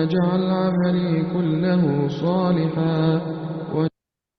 اجعل عملي كله صالحا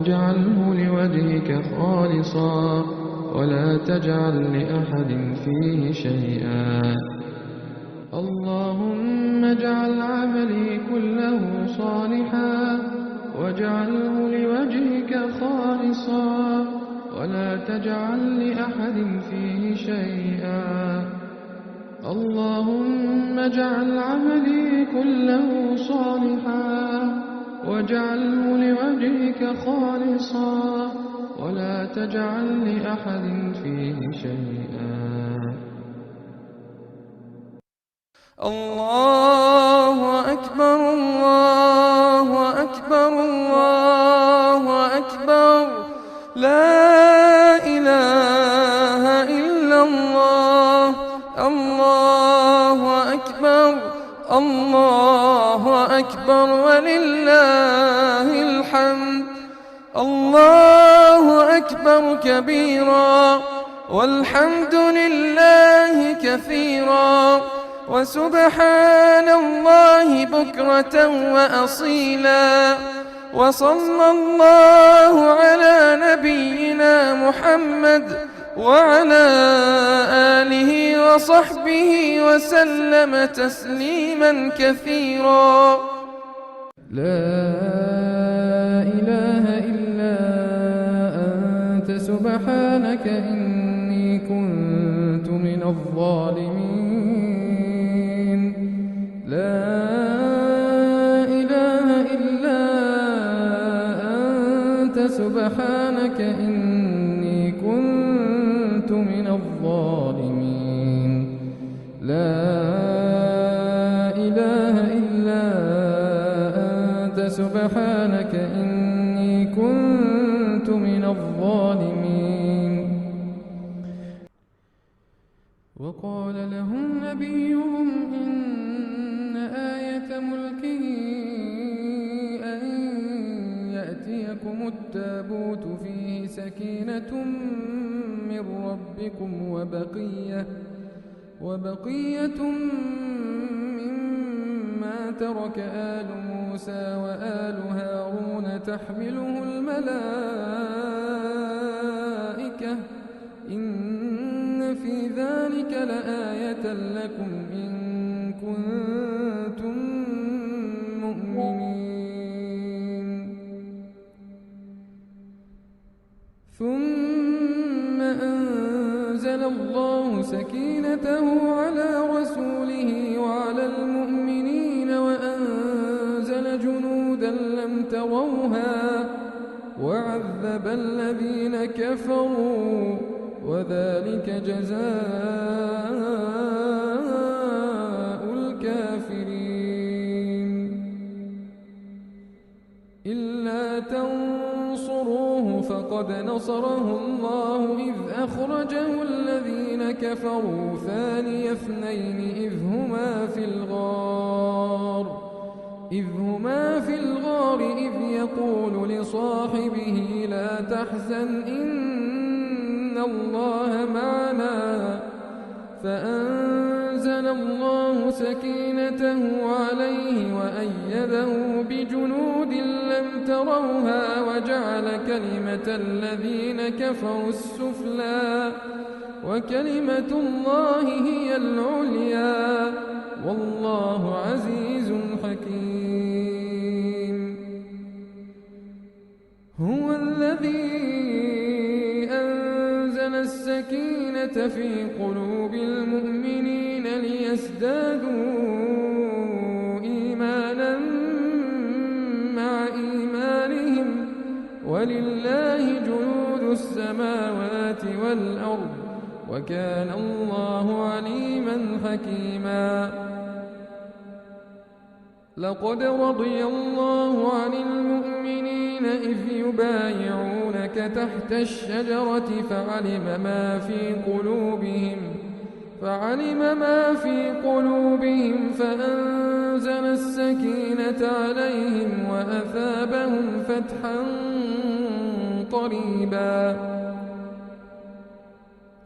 واجعله لوجهك خالصا ولا تجعل لأحد فيه شيئا اللهم اجعل عملي كله صالحا واجعله لوجهك خالصا ولا تجعل لأحد فيه شيئا اللهم اجعل عملي كله صالحا واجعله لوجهك خالصا ولا تجعل لأحد فيه شيئا الله أكبر الله أكبر الله أكبر لا إله إلا الله الله أكبر الله أكبر ولله الحمد الله أكبر كبيرا والحمد لله كثيرا وسبحان الله بكرة وأصيلا وصلى الله على نبينا محمد وعلى آله وصحبه وسلم تسليما كثيرا لا إله إلا أنت سبحانك إني كنت من الظالمين لا إله إلا أنت سبحانك إني كنت من الظالمين لا إله إلا أنت سبحانك إني كنت من الظالمين وقال لهم نبيهم إن آية ملكه أن يأتيكم التابوت فيه سكينة من ربكم وبقية مما ترك آل موسى وآل هارون تحمله الملائكة إن في ذلك لآية لكم إن كنتم مؤمنين ثم أنزل الله سكينته على رسوله وعلى المؤمنين وأنزل جنودا لم تروها وعذب الذين كفروا وذلك جزاء الكافرين إلا تنصروه فقد نصره الله إذ أخرجه الذين كفروا ثاني اثنين إذ هما في الغار إذ يقول لصاحبه لا تحزن إن الله معنا فأنزل الله سكينته عليه وأيده بجنود لم تروها وجعل كلمة الذين كفروا السفلى وكلمة الله هي العليا والله عزيز حكيم هو الذي أنزل السكينة في قلوب المؤمنين ليزدادوا إيمانا ولله جنود السماوات والأرض وكان الله عليما حكيما لقد رضي الله عن المؤمنين إذ يبايعونك تحت الشجرة فعلم ما في قلوبهم فأنزل السكينة عليهم وأثابهم فتحا قريبا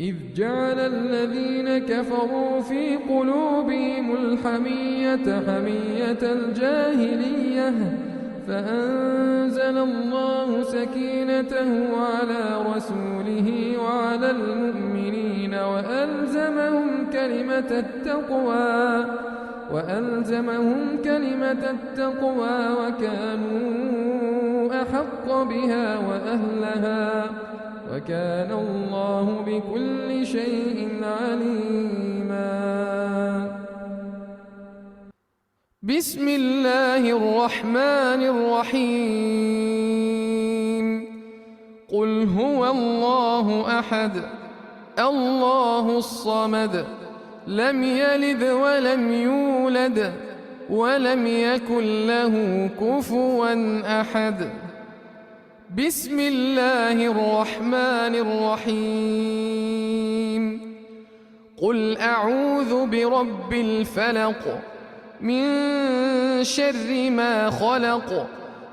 إذ جعل الذين كفروا في قلوبهم الحمية حمية الجاهلية فأنزل الله سكينته على رسوله وعلى المؤمنين وألزمهم كلمة التقوى وكانوا أحق بها وأهلها وكان الله بكل شيء عليما بسم الله الرحمن الرحيم قل هو الله أحد الله الصمد لم يلد ولم يولد ولم يكن له كفوا أحد بسم الله الرحمن الرحيم قل أعوذ برب الفلق من شر ما خلق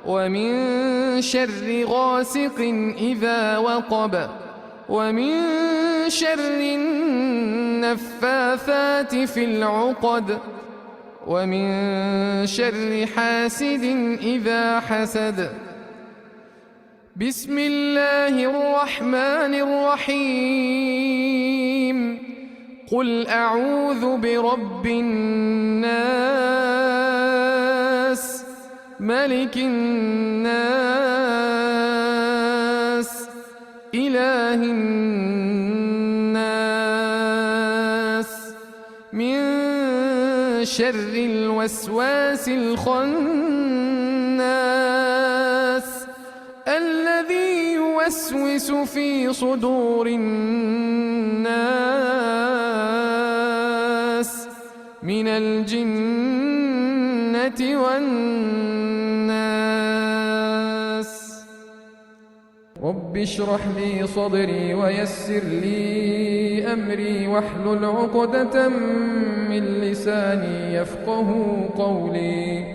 ومن شر غاسق إذا وقب ومن شر النفاثات في العقد ومن شر حاسد إذا حسد بسم الله الرحمن الرحيم قل أعوذ برب الناس ملك الناس إله الناس من شر الوسواس الخناس الذي يوسوس في صدور الناس من الجنة والناس رب اشرح لي صدري ويسر لي أمري واحلل عقدة من لساني يفقه قولي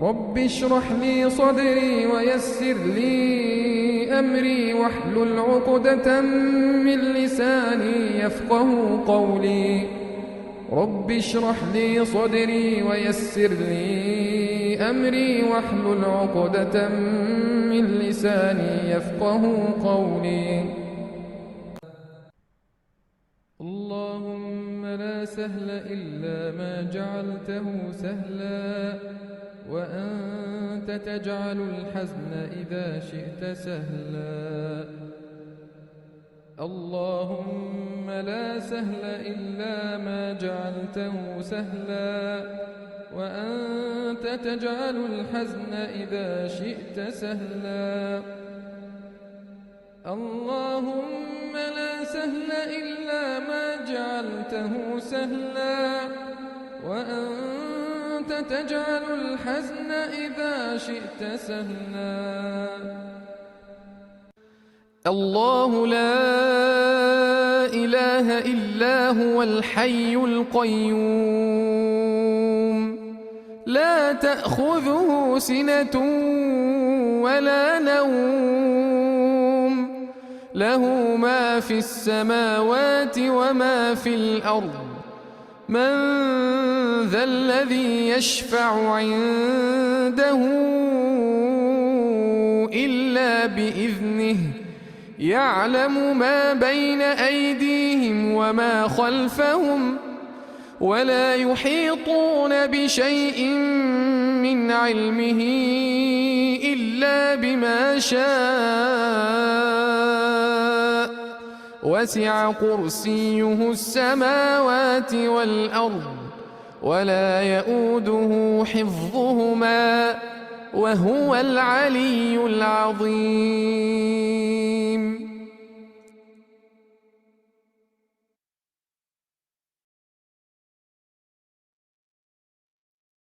رب اشرح لي صدري ويسر لي أمري واحلل عقدة من لساني يفقه قولي رب اشرح لي صدري ويسر لي أمري واحلل عقدة من لساني يفقه قولي اللهم لا سهل إلا ما جعلته سهلا وأنت تجعل الحزن إذا شئت سهلا اللهم لا سهل إلا ما جعلته سهلا وأنت تجعل الحزن إذا شئت سهلا اللهم لا سهل إلا ما جعلته سهلا وأنت تجعل الحزن إذا شئت سهلا الله لا إله إلا هو الحي القيوم لا تأخذه سنة ولا نوم له ما في السماوات وما في الأرض من ذا الذي يشفع عنده إلا بإذنه يعلم ما بين أيديهم وما خلفهم ولا يحيطون بشيء من علمه إلا بما شاء وسع كرسيه السماوات والأرض ولا يؤوده حفظهما وهو العلي العظيم.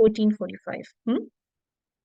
1445।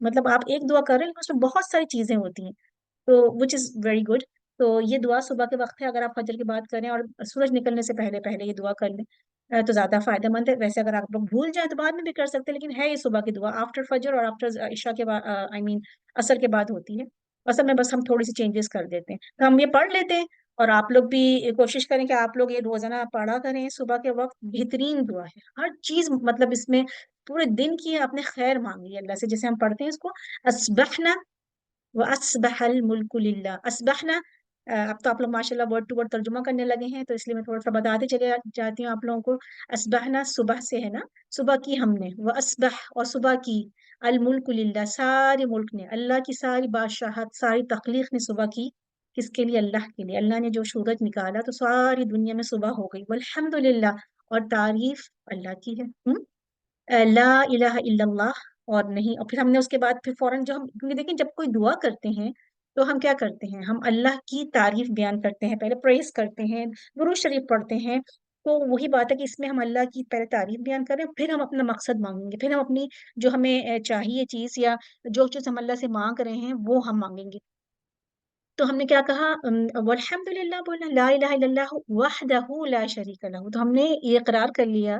مطلب آپ ایک دعا کر رہے ہیں اس میں بہت ساری چیزیں ہوتی ہیں، تو وچ از ویری گڈ. تو یہ دعا صبح کے وقت ہے، اگر آپ فجر کی بات کریں اور سورج نکلنے سے پہلے پہلے یہ دعا کر لیں تو زیادہ فائدہ مند ہے. ویسے اگر آپ لوگ بھول جائیں تو بعد میں بھی کر سکتے ہیں، لیکن ہے یہ صبح کی دعا آفٹر فجر اور آفٹر عشاء کے بعد، آئی مین عصر کے بعد ہوتی ہے. اصل میں بس ہم تھوڑی سی چینجز کر دیتے ہیں، تو ہم یہ پڑھ لیتے ہیں. اور آپ لوگ بھی کوشش کریں کہ آپ لوگ یہ روزانہ پڑھا کریں. صبح کے وقت بہترین دعا ہے، ہر چیز مطلب اس میں پورے دن کی آپ نے خیر مانگی ہے اللہ سے. جیسے ہم پڑھتے ہیں اس کو اسبحنا وَأَصْبَحَ الْمُلْكُ لِلَّهِ اسبحنا. اب تو آپ لوگ ماشاء اللہ ورڈ ٹو ورڈ ترجمہ کرنے لگے ہیں، تو اس لیے میں تھوڑا سا بتاتے چلے جاتی ہوں آپ لوگوں کو. اسبحنا صبح سے ہے نا، صبح کی ہم نے، وَأَصْبَحَ اور صبح کی، الملک للہ سارے ملک نے، اللہ کی ساری بادشاہت ساری تخلیق نے صبح کی. کس کے لیے؟ اللہ کے لیے. اللہ نے جو سورج نکالا تو ساری دنیا میں صبح ہو گئی. والحمد للہ اور تعریف اللہ کی ہے. لا الہ الا اللہ. اور نہیں، اور پھر ہم نے اس کے بعد پھر فوراً جو ہم، کیونکہ دیکھیں جب کوئی دعا کرتے ہیں تو ہم کیا کرتے ہیں، ہم اللہ کی تعریف بیان کرتے ہیں، پہلے پریز کرتے ہیں، درود شریف پڑھتے ہیں. تو وہی بات ہے کہ اس میں ہم اللہ کی پہلے تعریف بیان کریں، پھر ہم اپنا مقصد مانگیں گے، پھر ہم اپنی جو ہمیں چاہیے چیز یا جو چیز ہم اللہ سے مانگ رہے ہیں وہ ہم مانگیں گے. تو ہم نے کیا کہا، والحمد للہ بولنا، لا الہ الا اللہ وحدہ لا شریک لہ. تو ہم نے یہ اقرار کر لیا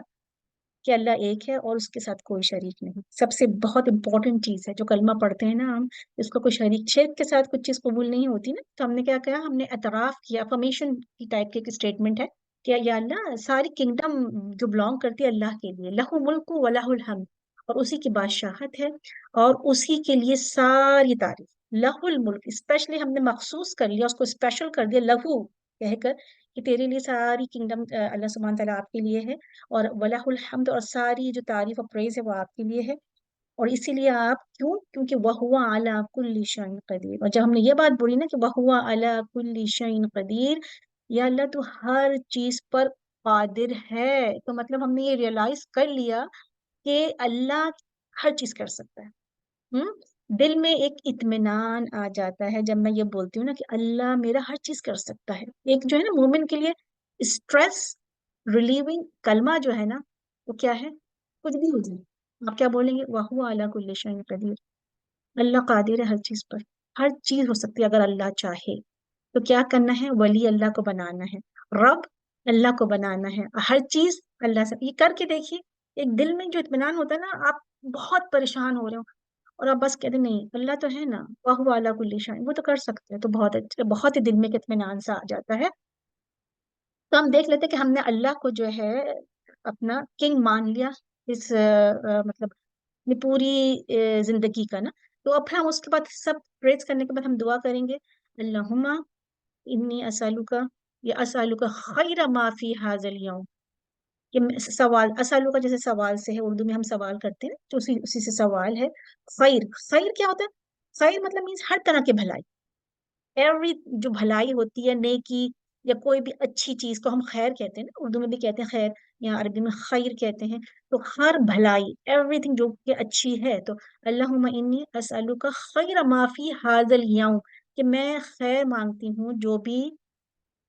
کہ اللہ ایک ہے اور اس کے ساتھ کوئی شریک نہیں. سب سے بہت امپورٹنٹ چیز ہے جو کلمہ پڑھتے ہیں نا ہم، اس کو کوئی شریک کے ساتھ کچھ چیز قبول نہیں ہوتی نا. تو ہم نے کیا کہا، ہم نے اعتراف کیا، افرمیشن کی ٹائپ کی ایک اسٹیٹمنٹ ہے کہ یا اللہ ساری کنگڈم جو بلانگ کرتی ہے اللہ کے لیے، لہ ملک و لہ الحمد، اور اسی کی بادشاہت ہے اور اسی کے لیے ساری تعریف. لہ الملک اسپیشلی ہم نے مخصوص کر لیا، اس کو اسپیشل کر دیا لہو کہہ کر، کہ تیرے لیے ساری کنگڈم اللہ سبحانہ تعالیٰ آپ کے لیے ہے، اور وَلَهُ الْحَمْدُ اور ساری جو تعریف اور پریز ہے وہ آپ کے لیے ہے. اور اسی لیے آپ کیوں؟ کیونکہ وَهُوَ عَلَى كُلِّ شَيْءٍ قَدِيرٌ. اور جب ہم نے یہ بات بولی نا کہ وَهُوَ عَلَى كُلِّ شَيْءٍ قَدِيرٌ، یا اللہ تو ہر چیز پر قادر ہے، تو مطلب ہم نے یہ ریئلائز کر لیا کہ اللہ ہر چیز کر سکتا ہے. دل میں ایک اطمینان آ جاتا ہے جب میں یہ بولتی ہوں نا کہ اللہ میرا ہر چیز کر سکتا ہے. ایک جو ہے نا مومن کے لیے اسٹریس ریلیونگ کلمہ جو ہے نا وہ کیا ہے، کچھ بھی ہو جائے آپ کیا بولیں گے، وَهُوَ عَلَى كُلِّ شَيْءٍ قَدِيرٌ. اللہ قادر ہے ہر چیز پر، ہر چیز ہو سکتی ہے اگر اللہ چاہے. تو کیا کرنا ہے، ولی اللہ کو بنانا ہے، رب اللہ کو بنانا ہے، ہر چیز اللہ سے. یہ کر کے دیکھیے، ایک دل میں جو اطمینان ہوتا ہے نا، آپ بہت پریشان ہو رہے ہو اور آپ بس کہتے ہیں نہیں اللہ تو ہے نا، وَهُوَ عَلَى كُلِّ شَيْءٍ، وہ تو کر سکتے ہیں. تو بہت اچھا، بہت ہی دل میں ایک اطمینان سا آ جاتا ہے. تو ہم دیکھ لیتے ہیں کہ ہم نے اللہ کو جو ہے اپنا کنگ مان لیا اس مطلب اپنی پوری زندگی کا نا. تو اب ہم اس کے بعد سب پریز کرنے کے بعد ہم دعا کریں گے، اللہم انی اسالک، یا اسالک خیر ما فی ھذا الیوم. کہ سوال اسالک کا جیسے سوال سے ہے، اردو میں ہم سوال کرتے ہیں تو اسی سے سوال ہے. خیر، خیر کیا ہوتا ہے؟ خیر مطلب مینس ہر طرح کی بھلائی، ایوری جو بھلائی ہوتی ہے، نیکی یا کوئی بھی اچھی چیز کو ہم خیر کہتے ہیں نا، اردو میں بھی کہتے ہیں خیر، یا عربی میں خیر کہتے ہیں. تو ہر بھلائی، ایوری تھنگ جو کہ اچھی ہے. تو اللہم انی اسألک خیر ما فی ھذا الیوم، کہ میں خیر مانگتی ہوں جو بھی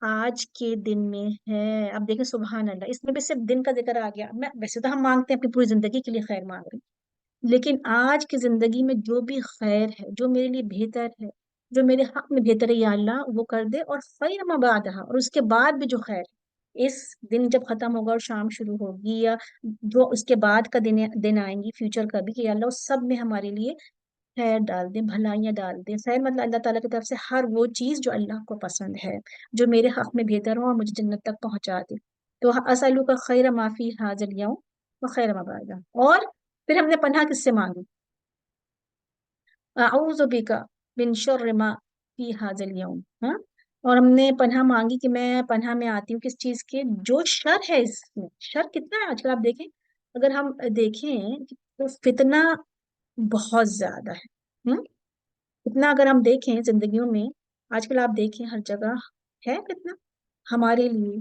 آج کے دن میں ہے. اب دیکھیں سبحان اللہ، اس میں بھی صرف دن کا ذکر آ گیا. میں ویسے تو ہم مانگتے ہیں اپنی پوری زندگی کے لیے خیر مانگ رہے ہیں، لیکن آج کی زندگی میں جو بھی خیر ہے، جو میرے لیے بہتر ہے، جو میرے حق میں بہتر ہے، یا اللہ وہ کر دے. اور خیر ما بعدہا، اور اس کے بعد بھی جو خیر ہے، اس دن جب ختم ہوگا اور شام شروع ہوگی، یا جو اس کے بعد کا دن آئیں گی فیوچر کا بھی، کہ یا اللہ اس سب میں ہمارے لیے خیر ڈال دیں، بھلائیاں ڈال دیں. خیر مطلب اللہ تعالیٰ کی طرف سے ہر وہ چیز جو اللہ کو پسند ہے، جو میرے حق میں بہتر ہو اور مجھے جنت تک پہنچا دے. تو اسألک خیر ما فی ھذا الیوم وخیر ما بعدہ. اور پھر ہم نے پناہ کس سے مانگی، اعوذ بک من شر ما فی ھذا الیوم. ہاں، اور ہم نے پناہ مانگی کہ میں پناہ میں آتی ہوں کس چیز کے، جو شر ہے. اس میں شر کتنا ہے آج کل آپ دیکھیں، اگر ہم دیکھیں تو فتنہ بہت زیادہ ہے. اتنا اگر ہم دیکھیں زندگیوں میں آج کل آپ دیکھیں ہر جگہ ہے فتنہ، ہمارے لیے،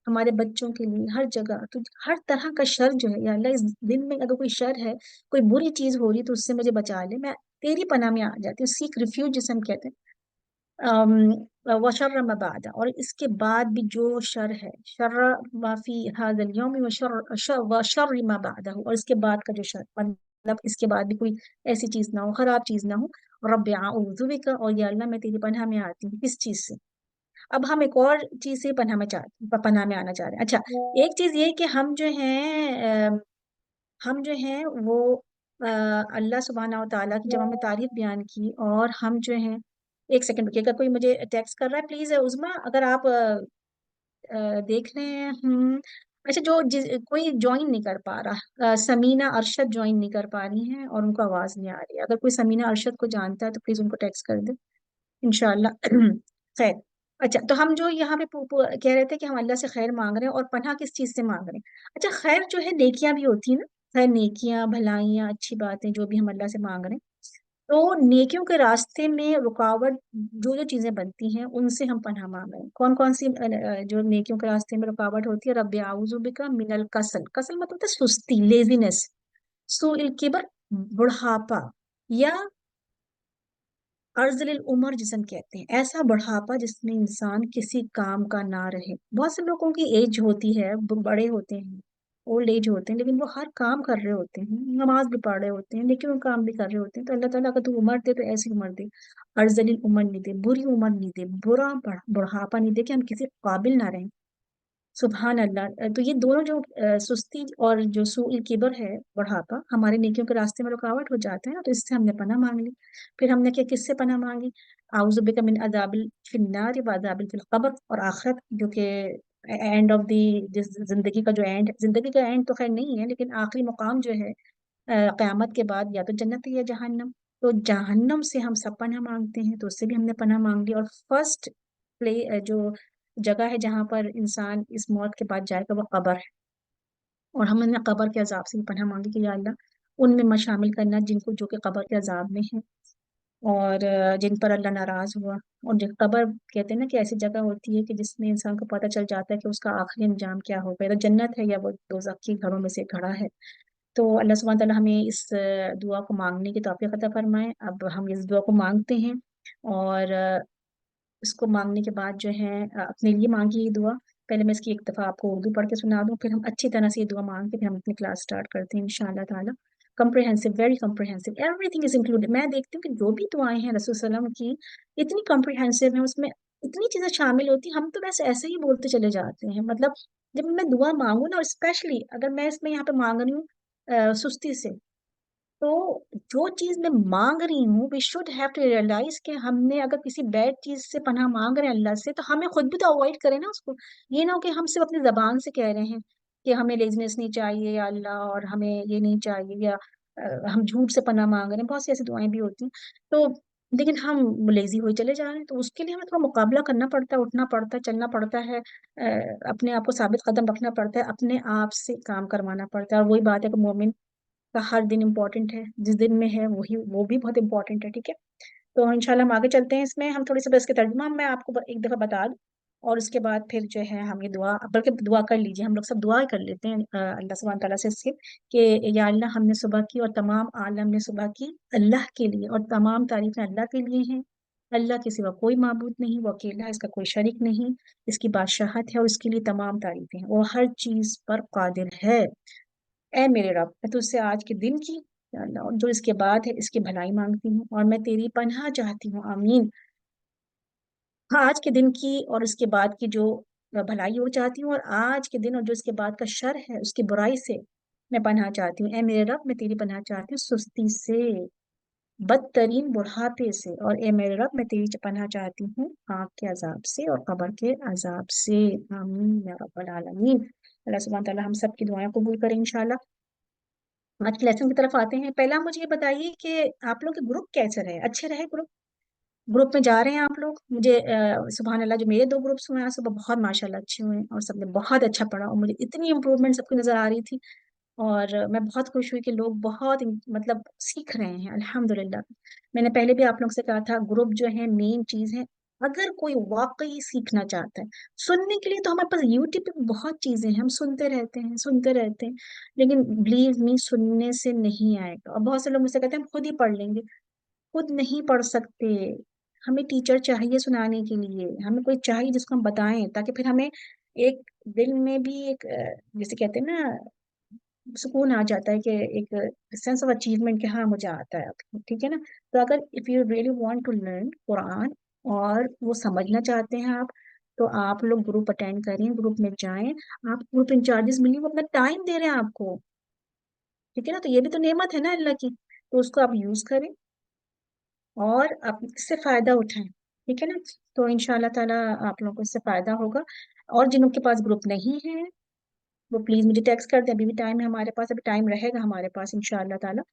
ہمارے بچوں کے لیے، ہر جگہ. تو ہر طرح کا شر جو ہے، یا اللہ اس دن میں اگر کوئی شر ہے، کوئی بری چیز ہو رہی تو اس سے مجھے بچا لے، میں تیری پناہ میں آ جاتی ہوں. سیک ریفیوج جسے ہم کہتے ہیں. وشر ما بعد، اور اس کے بعد بھی جو شر ہے، شر ما فی ھذا الیوم وشر ما بعدہ، اور اس کے بعد کا جو شر، مطلب اس کے بعد بھی کوئی ایسی چیز نہ ہو، خراب چیز نہ ہو. رب اعوذ بک، اور یا اللہ میں تیری پناہ میں آتی ہوں کس چیز سے. اب ہم ایک اور چیز سے پناہ میں آنا چاہ رہے ہیں. اچھا، ایک چیز یہ کہ ہم جو ہیں وہ اللہ سبحانہ و تعالیٰ کی جب ہم نے تعریف بیان کی، اور ہم جو ہیں، ایک سیکنڈ رکیے گا، کوئی مجھے ٹیکسٹ کر رہا ہے پلیز عظما، اگر آپ دیکھ لیں. اچھا، کوئی جوائن نہیں کر پا رہا، سمینہ ارشد جوائن نہیں کر پا رہی ہیں اور ان کو آواز نہیں آ رہی ہے. اگر کوئی سمینہ ارشد کو جانتا ہے تو پلیز ان کو ٹیکسٹ کر دے انشاءاللہ. خیر. اچھا، تو ہم جو یہاں پہ کہہ رہے تھے کہ ہم اللہ سے خیر مانگ رہے ہیں، اور پناہ کس چیز سے مانگ رہے ہیں. اچھا، خیر جو ہے نیکیاں بھی ہوتی ہیں نا، خیر نیکیاں بھلائیاں اچھی باتیں جو بھی ہم اللہ سے مانگ رہے ہیں. تو نیکیوں کے راستے میں رکاوٹ جو جو چیزیں بنتی ہیں ان سے ہم پناہ مانگ رہے ہیں. کون کون سی جو نیکیوں کے راستے میں رکاوٹ ہوتی ہے؟ رب اعوذ بک من الکسل. کسل مطلب ہوتا ہے سستی، لیزینس. سوء الکبر، بڑھاپا، یا ارذل العمر جسم کہتے ہیں، ایسا بڑھاپا جس میں انسان کسی کام کا نہ رہے. بہت سے لوگوں کی ایج ہوتی ہے، بڑے ہوتے ہیں، اولڈ ایج ہوتے ہیں، لیکن وہ ہر کام کر رہے ہوتے ہیں، نماز بھی پڑھ رہے ہوتے ہیں، لیکن وہ کام بھی کر رہے ہوتے ہیں. تو اللہ تعالیٰ اگر تو عمر دے تو ایسی عمر دے، ارذل العمر نہیں دے، بری عمر نہیں دے، برا بڑھاپا نہیں دے کہ ہم کسی قابل نہ رہیں. سبحان اللہ. تو یہ دونوں جو سستی اور جو سوء الکبر ہے، بڑھاپا، ہمارے نیکیوں کے راستے میں رکاوٹ ہو جاتا ہے نا، تو اس سے ہم نے پناہ مانگ لی. پھر ہم نے کس سے پناہ مانگی؟ اعوذ بک من عذاب فی النار و عذاب فی القبر. اور آخرت جو کہ اینڈ آف دی، زندگی کا جو اینڈ، زندگی کا اینڈ تو خیر نہیں ہے لیکن آخری مقام جو ہے قیامت کے بعد، یا تو جنت ہے یا جہنم. تو جہنم سے ہم سب پناہ مانگتے ہیں، تو اس سے بھی ہم نے پناہ مانگ لی. اور فرسٹ جو جگہ ہے جہاں پر انسان اس موت کے بعد جائے گا وہ قبر ہے. اور ہم نے قبر کے عذاب سے بھی پناہ مانگی کہ یا اللہ ان میں شامل کرنا جن کو جو کہ قبر کے عذاب میں ہیں، اور جن پر اللہ ناراض ہوا. اور جو قبر کہتے ہیں نا کہ ایسی جگہ ہوتی ہے کہ جس میں انسان کو پتہ چل جاتا ہے کہ اس کا آخری انجام کیا ہوگا، یا تو جنت ہے یا وہ دوزخ کی گھروں میں سے گھڑا ہے. تو اللہ سبحانہ تعالیٰ ہمیں اس دعا کو مانگنے کی توفیق عطا فرمائے. اب ہم اس دعا کو مانگتے ہیں، اور اس کو مانگنے کے بعد جو ہے اپنے لیے مانگی یہ دعا. پہلے میں اس کی ایک دفعہ آپ کو اردو پڑھ کے سنا دوں، پھر ہم اچھی طرح سے یہ دعا مانگ کے پھر ہم اپنی کلاس سٹارٹ کرتے ہیں انشاءاللہ تعالیٰ. Comprehensive, very comprehensive, every thing is included. میں دیکھتی ہوں کہ جو بھی دعائیں ہیں رسول صلی اللہ علیہ وسلم کی اتنی کمپریہنسو ہیں، اس میں اتنی چیزیں شامل ہوتی ہیں. ہم تو بس ایسے ہی بولتے چلے جاتے ہیں. مطلب جب میں دعا مانگوں نا، اور اسپیشلی اگر میں اس میں یہاں پہ مانگ رہی ہوں سستی سے، تو جو چیز میں مانگ رہی ہوں we should have to realise کہ ہم نے اگر کسی بیڈ چیز سے پناہ مانگ رہے ہیں اللہ سے، تو ہمیں خود بھی تو اوائڈ کریں نا اس کو. یہ نہ ہو کہ ہم صرف اپنی زبان سے کہہ رہے ہیں کہ ہمیں لیزنس نہیں چاہیے یا اللہ، اور ہمیں یہ نہیں چاہیے، یا ہم جھوٹ سے پناہ مانگ رہے ہیں. بہت سی ایسی دعائیں بھی ہوتی ہیں، تو لیکن ہم لیزی ہوئے چلے جا رہے ہیں. تو اس کے لیے ہمیں تھوڑا مقابلہ کرنا پڑتا ہے، اٹھنا پڑتا ہے، چلنا پڑتا ہے، اپنے آپ کو ثابت قدم رکھنا پڑتا ہے، اپنے آپ سے کام کروانا پڑتا ہے. اور وہی بات ہے کہ مومن کا ہر دن امپورٹنٹ ہے، جس دن میں ہے وہ بھی بہت امپورٹنٹ ہے. ٹھیک ہے، تو انشاءاللہ ہم آگے چلتے ہیں. اس میں ہم تھوڑی سی بس کے ترجمہ میں آپ کو ایک دفعہ بتا دوں، اور اس کے بعد پھر جو ہے ہم یہ دعا، بلکہ دعا کر لیجیے، ہم لوگ سب دعا کر لیتے ہیں اللہ سبحانہ تعالیٰ سے اس کی کہ یا اللہ ہم نے صبح کی، اور تمام عالم نے صبح کی اللہ کے لیے، اور تمام تعریفیں اللہ کے لیے ہیں. اللہ کے سوا کوئی معبود نہیں، وہ اکیلا ہے، اس کا کوئی شریک نہیں، اس کی بادشاہت ہے اور اس کے لیے تمام تعریفیں ہیں، وہ ہر چیز پر قادر ہے. اے میرے رب، میں تجھ سے آج کے دن کی، یا اللہ، اور جو اس کے بعد ہے اس کی بھلائی مانگتی ہوں، اور میں تیری پناہ چاہتی ہوں. آمین. ہاں، آج کے دن کی اور اس کے بعد کی جو بھلائی وہ چاہتی ہوں، اور آج کے دن اور جو اس کے بعد کا شر ہے اس کی برائی سے میں پناہ چاہتی ہوں. اے میرے رب، میں تیری پناہ چاہتی ہوں سستی سے، بدترین بڑھاپے سے، اور اے میرے رب میں تیری پناہ چاہتی ہوں آگ کے عذاب سے اور قبر کے عذاب سے. آمین یا رب العالمین. اللہ سبحانہ تعالیٰ ہم سب کی دعائیں قبول کریں انشاءاللہ. آج کے لیسن کی طرف آتے ہیں. پہلا مجھے یہ بتائیے کہ آپ لوگ کے گروپ کیسے رہے؟ اچھے رہے گروپ میں جا رہے ہیں آپ لوگ؟ مجھے سبحان اللہ جو میرے 2 گروپس ہوئے ہیں صبح بہت ماشاءاللہ اچھے ہوئے ہیں، اور سب نے بہت اچھا پڑھا، اور مجھے اتنی امپروومنٹ سب کی نظر آ رہی تھی، اور میں بہت خوش ہوئی کہ لوگ بہت مطلب سیکھ رہے ہیں الحمدللہ. میں نے پہلے بھی آپ لوگ سے کہا تھا گروپ جو ہے مین چیز ہے. اگر کوئی واقعی سیکھنا چاہتا ہے، سننے کے لیے تو ہمارے پاس یوٹیوب پہ بہت چیزیں ہیں، ہم سنتے رہتے ہیں، لیکن بلیو می سننے سے نہیں آئے گا. اور بہت سے لوگ مجھ سے کہتے ہیں ہم خود ہی پڑھ لیں گے. خود نہیں پڑھ سکتے، ہمیں ٹیچر چاہیے سنانے کے لیے، ہمیں کوئی چاہیے جس کو ہم بتائیں، تاکہ پھر ہمیں ایک دل میں بھی ایک جیسے کہتے ہیں نا سکون آ جاتا ہے کہ ایک سینس آف اچیومنٹ کہ ہاں مجھے آتا ہے اب، ٹھیک ہے نا. تو اگر if you really want to learn Quran اور وہ سمجھنا چاہتے ہیں آپ، تو آپ لوگ گروپ اٹینڈ کریں، گروپ میں جائیں. آپ گروپ انچارجز ملیے، وہ اپنا ٹائم دے رہے ہیں آپ کو، ٹھیک ہے نا. تو یہ بھی تو نعمت ہے نا اللہ کی، تو اس کو آپ یوز کریں اور اس سے فائدہ اٹھائیں، ٹھیک ہے نا. تو ان شاء اللہ تعالیٰ آپ لوگوں کو اس سے فائدہ ہوگا. اور جنہوں کے پاس گروپ نہیں ہے وہ پلیز مجھے ٹیکسٹ کر دیں. ابھی بھی ٹائم ہے ہمارے پاس، ابھی ٹائم رہے گا ہمارے پاس ان شاء اللہ تعالیٰ.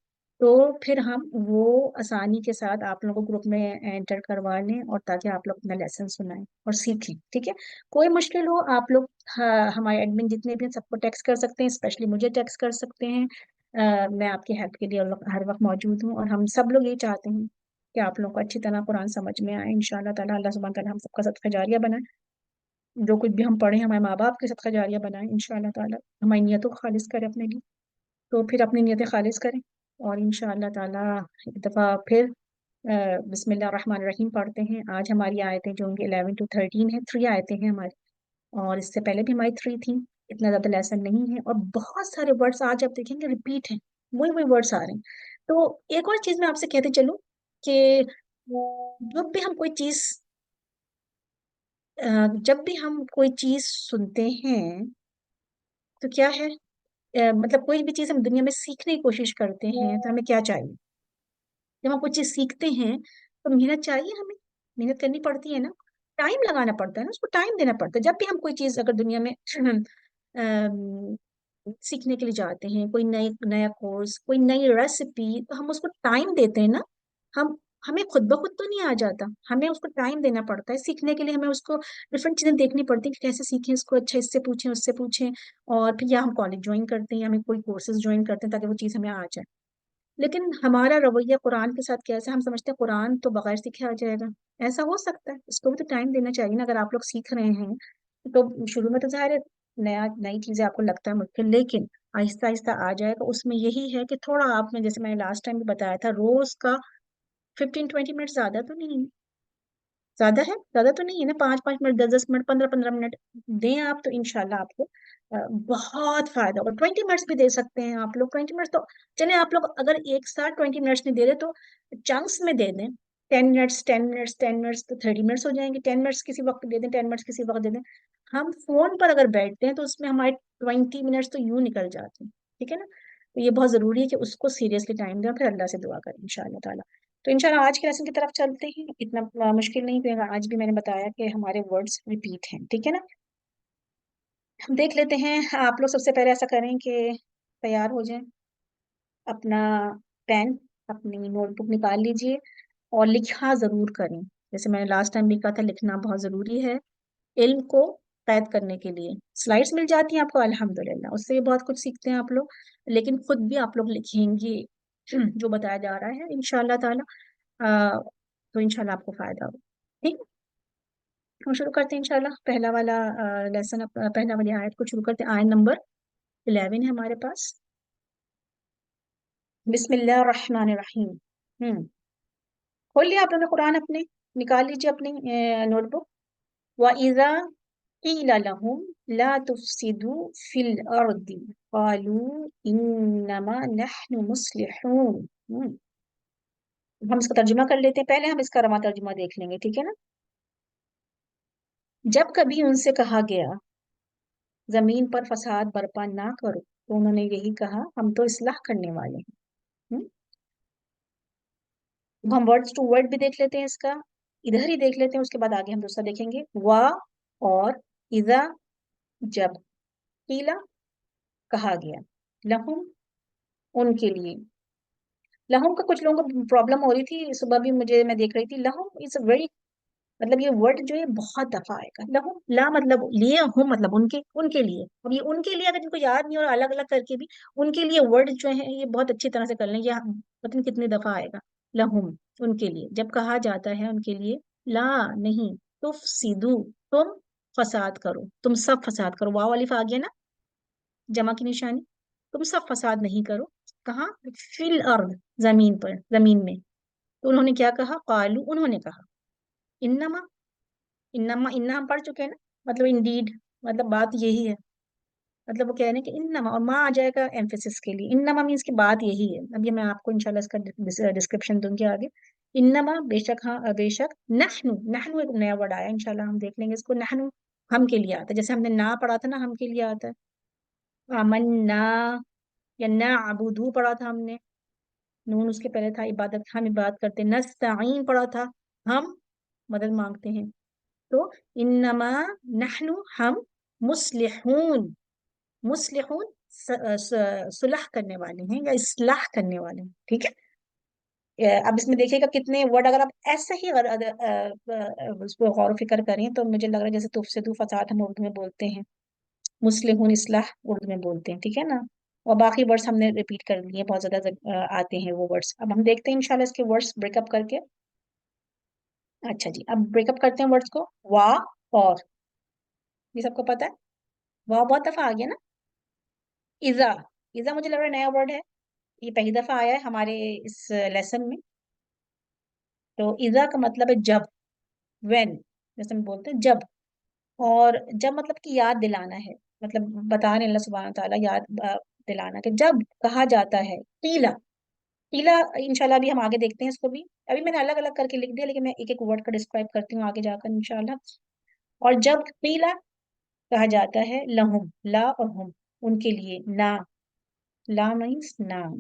تو پھر ہم وہ آسانی کے ساتھ آپ لوگوں کو گروپ میں انٹر کروا لیں، اور تاکہ آپ لوگ اپنا لیسن سنائیں اور سیکھیں، ٹھیک ہے. کوئی مشکل ہو آپ لوگ ہمارے ایڈمن جتنے بھی ہیں سب کو ٹیکسٹ کر سکتے ہیں، اسپیشلی مجھے ٹیکسٹ کر سکتے ہیں. میں آپ کی ہیلپ کے لیے ہر وقت موجود ہوں، اور ہم سب لوگ یہ چاہتے ہیں کہ آپ لوگوں کو اچھی طرح قرآن سمجھ میں آئے. ان شاء اللہ تعالیٰ اللہ سبحانہ تعالیٰ ہم سب کا صدقہ جاریہ بنائے، جو کچھ بھی ہم پڑھیں ہمارے ماں باپ کے صدقہ جاریہ بنائیں ان شاء اللہ تعالیٰ. ہماری نیتوں کو خالص کرے اپنے لیے، تو پھر اپنی نیتیں خالص کریں. اور ان شاء اللہ تعالیٰ ایک دفعہ پھر بسم اللہ الرحمن الرحیم پڑھتے ہیں. آج ہماری آیتیں جو ہوں گی 11 to 13 ہے، 3 آیتیں ہیں ہماری، اور اس سے پہلے بھی ہماری 3 تھیں. اتنا زیادہ لیسن نہیں ہے، اور بہت سارے ورڈس آج آپ دیکھیں گے ریپیٹ ہیں، وہی ورڈس آ رہے ہیں. تو ایک اور چیز میں آپ سے کہتے چلوں کہ جب بھی ہم کوئی چیز جب بھی ہم کوئی چیز سنتے ہیں تو کیا ہے، مطلب کوئی بھی چیز ہم دنیا میں سیکھنے کی کوشش کرتے ہیں تو ہمیں کیا چاہیے؟ جب ہم کوئی چیز سیکھتے ہیں تو محنت چاہیے، ہمیں محنت کرنی پڑتی ہے نا، ٹائم لگانا پڑتا ہے نا، اس کو ٹائم دینا پڑتا ہے. جب بھی ہم کوئی چیز اگر دنیا میں سیکھنے کے لیے جاتے ہیں، کوئی نیا کورس، کوئی نئی ریسیپی، تو ہم اس کو ٹائم دیتے ہیں نا. ہم ہمیں خود بخود تو نہیں آ جاتا، ہمیں اس کو ٹائم دینا پڑتا ہے. سیکھنے کے لیے ہمیں اس کو ڈفرینٹ چیزیں دیکھنی پڑتی ہیں کہ کیسے سیکھیں اس کو، اچھا اس سے پوچھیں اس سے پوچھیں، اور پھر یا ہم کالج جوائن کرتے ہیں یا ہمیں کوئی کورسز جوائن کرتے ہیں تاکہ وہ چیز ہمیں آ جائے. لیکن ہمارا رویہ قرآن کے ساتھ کیسا ہے؟ ہم سمجھتے ہیں قرآن تو بغیر سیکھے آ جائے گا. ایسا ہو سکتا ہے؟ اس کو بھی تو ٹائم دینا چاہیے نا. اگر آپ لوگ سیکھ رہے ہیں تو شروع میں تو ظاہر ہے نئی چیزیں آپ کو لگتا ہے مشکل، لیکن آہستہ آہستہ آ جائے گا. اس میں یہی ہے کہ تھوڑا آپ نے، جیسے میں نے لاسٹ ٹائم بھی بتایا تھا، روز کا 15-20 منٹ زیادہ تو نہیں، زیادہ ہے، زیادہ تو نہیں ہے نا، 5-5 منٹ، 10-10 منٹ، 15-15 منٹ دیں آپ، تو انشاءاللہ آپ کو بہت فائدہ ہوگا. 20 منٹس بھی دے سکتے ہیں آپ لوگ. 20 منٹس تو چلیں، آپ لوگ اگر ایک ساتھ 20 منٹس نہیں دے رہے تو چنکس میں دے دیں. 10 منٹس 10 منٹس 10 منٹس تو 30 منٹس ہو جائیں گے. 10 منٹس کسی وقت دے دیں، 10 منٹس کسی وقت دے دیں. ہم فون پر اگر بیٹھتے ہیں تو اس میں ہمارے 20 منٹس تو یوں نکل جاتے ہیں، ٹھیک ہے نا. تو یہ بہت ضروری ہے کہ اس کو سیریسلی ٹائم دیں، پھر اللہ سے دعا کریں ان شاء اللہ تعالیٰ. تو انشاءاللہ آج کے لیسن کی طرف چلتے ہیں. اتنا مشکل نہیں ہوگا، آج بھی میں نے بتایا کہ ہمارے ورڈز ریپیٹ ہیں، ٹھیک ہے نا. ہم دیکھ لیتے ہیں. آپ لوگ سب سے پہلے ایسا کریں کہ تیار ہو جائیں، اپنا پین، اپنی نوٹ بک نکال لیجئے اور لکھا ضرور کریں. جیسے میں نے لاسٹ ٹائم بھی کہا تھا، لکھنا بہت ضروری ہے علم کو قید کرنے کے لیے. سلائڈس مل جاتی ہیں آپ کو الحمدللہ، اس سے بھی بہت کچھ سیکھتے ہیں آپ لوگ، لیکن خود بھی آپ لوگ لکھیں گے جو بتایا جا رہا ہے انشاءاللہ تعالی. تو انشاءاللہ آپ کو فائدہ ہو. ٹھیک، ہم شروع کرتے ہیں انشاءاللہ. پہلا والا لیسن، پہلا والی آیت کو شروع کرتے ہیں. آیت نمبر 11 ہے ہمارے پاس. بسم اللہ الرحمن الرحیم. کھول لیا آپ لوگوں نے قرآن اپنے؟ نکال لیجیے اپنی نوٹ بک. وَإِذَا قِيلَ لَهُمْ لَا تُفْسِدُوا فِي الْأَرْضِ قَالُوا إِنَّمَا نَحْنُ مُصْلِحُونَ. ہم اس کا ترجمہ کر لیتے ہیں، پہلے ہم اس کا رواں ترجمہ دیکھ لیں گے، ٹھیک ہے نا. جب کبھی ان سے کہا گیا زمین پر فساد برپا نہ کرو تو انہوں نے یہی کہا ہم تو اصلاح کرنے والے ہیں. ہم ورڈ ٹو ورڈ بھی دیکھ لیتے ہیں اس کا، ادھر ہی دیکھ لیتے ہیں، اس کے بعد آگے ہم دوسرا دیکھیں گے. وا اور اذا، جب، قیلا کہا گیا، لہم ان کے لیے. لہم کا کچھ لوگوں کو پرابلم ہو رہی تھی صبح بھی، مجھے میں دیکھ رہی تھی. لہم از اے ویری، مطلب یہ ورڈ جو ہے بہت دفعہ آئے گا. لہم، لا مطلب لیے، ہوں مطلب ان کے لیے. اب یہ ان کے لیے اگر جن کو یاد نہیں اور الگ الگ کر کے بھی ان کے لیے ورڈ جو ہے یہ بہت اچھی طرح سے کر لیں. یہ پتہ نہیں کتنی دفعہ آئے گا. لہم ان کے لیے، جب کہا جاتا ہے ان کے لیے، لا نہیں، تفسدو تم فساد کرو، تم سب فساد کرو. واو الف آ گیا نا، جمع کی نشانی. تم سب فساد نہیں کرو. کہاں؟ فی الارض، زمین پر، زمین میں. تو انہوں نے کیا کہا؟ قالو، انہوں نے کہا، انما، انما ہم پڑھ چکے ہیں نا، مطلب انڈیڈ، مطلب بات یہی ہے. مطلب وہ کہہ رہے ہیں کہ انما، اور ماں آ جائے گا ایمفیسس کے لیے. انما مینس کی بات یہی ہے. اب یہ میں آپ کو انشاءاللہ اس کا ڈسکرپشن دوں گی آگے. انما بے شک، ہاں بے شک، نحنو، نحنو ایک نیا ورڈ آیا انشاءاللہ ہم دیکھ لیں گے اس کو. نحنو ہم کے لیے آتا ہے، جیسے ہم نے نا پڑھا تھا نا ہم کے لیے آتا ہے. آمنا یا نعبدو پڑھا تھا ہم نے، نون اس کے پہلے تھا، عبادت، ہم عبادت کرتے. نستعین پڑھا تھا، ہم مدد مانگتے ہیں. تو انما نحنو ہم، مصلحون، مصلحون صلح کرنے والے ہیں یا اصلاح کرنے والے ہیں. ٹھیک ہے. اب اس میں دیکھیے گا کتنے ورڈ اگر آپ ایسے ہی اس کو غور و فکر کریں تو مجھے لگ رہا ہے جیسے تفسدو فساد ہم اردو میں بولتے ہیں، مصلحون اصلاح اردو میں بولتے ہیں. ٹھیک ہے نا. اور باقی ورڈس ہم نے ریپیٹ کر لیے، بہت زیادہ آتے ہیں وہ ورڈس. اب ہم دیکھتے ہیں انشاءاللہ اس کے ورڈس بریک اپ کر کے. اچھا جی، اب بریک اپ کرتے ہیں ورڈس کو. وا اور، یہ سب کو پتا ہے وا بہت دفعہ آ گیا نا. ایزا، ایزا مجھے لگ رہا ہے نیا ورڈ ہے، یہ پہلی دفعہ آیا ہے ہمارے اس لیسن میں. تو ایزا کا مطلب ہے جب، وین، جیسے ہم بولتے ہیں جب. اور جب مطلب کہ یاد دلانا ہے، مطلب بتا رہے ہیں اللہ سبحانہ تعالیٰ یاد دلانا کہ جب کہا جاتا ہے. قیلا، قیلا انشاءاللہ ابھی ہم آگے دیکھتے ہیں اس کو بھی. ابھی میں نے الگ الگ کر کے لکھ دیا لیکن میں ایک ایک ورڈ کا ڈسکرائب کرتی ہوں آگے جا کر انشاءاللہ. اور جب قیلا کہا جاتا ہے لہم، لا اور ہم ان کے لیے. نا، لا مینس نام.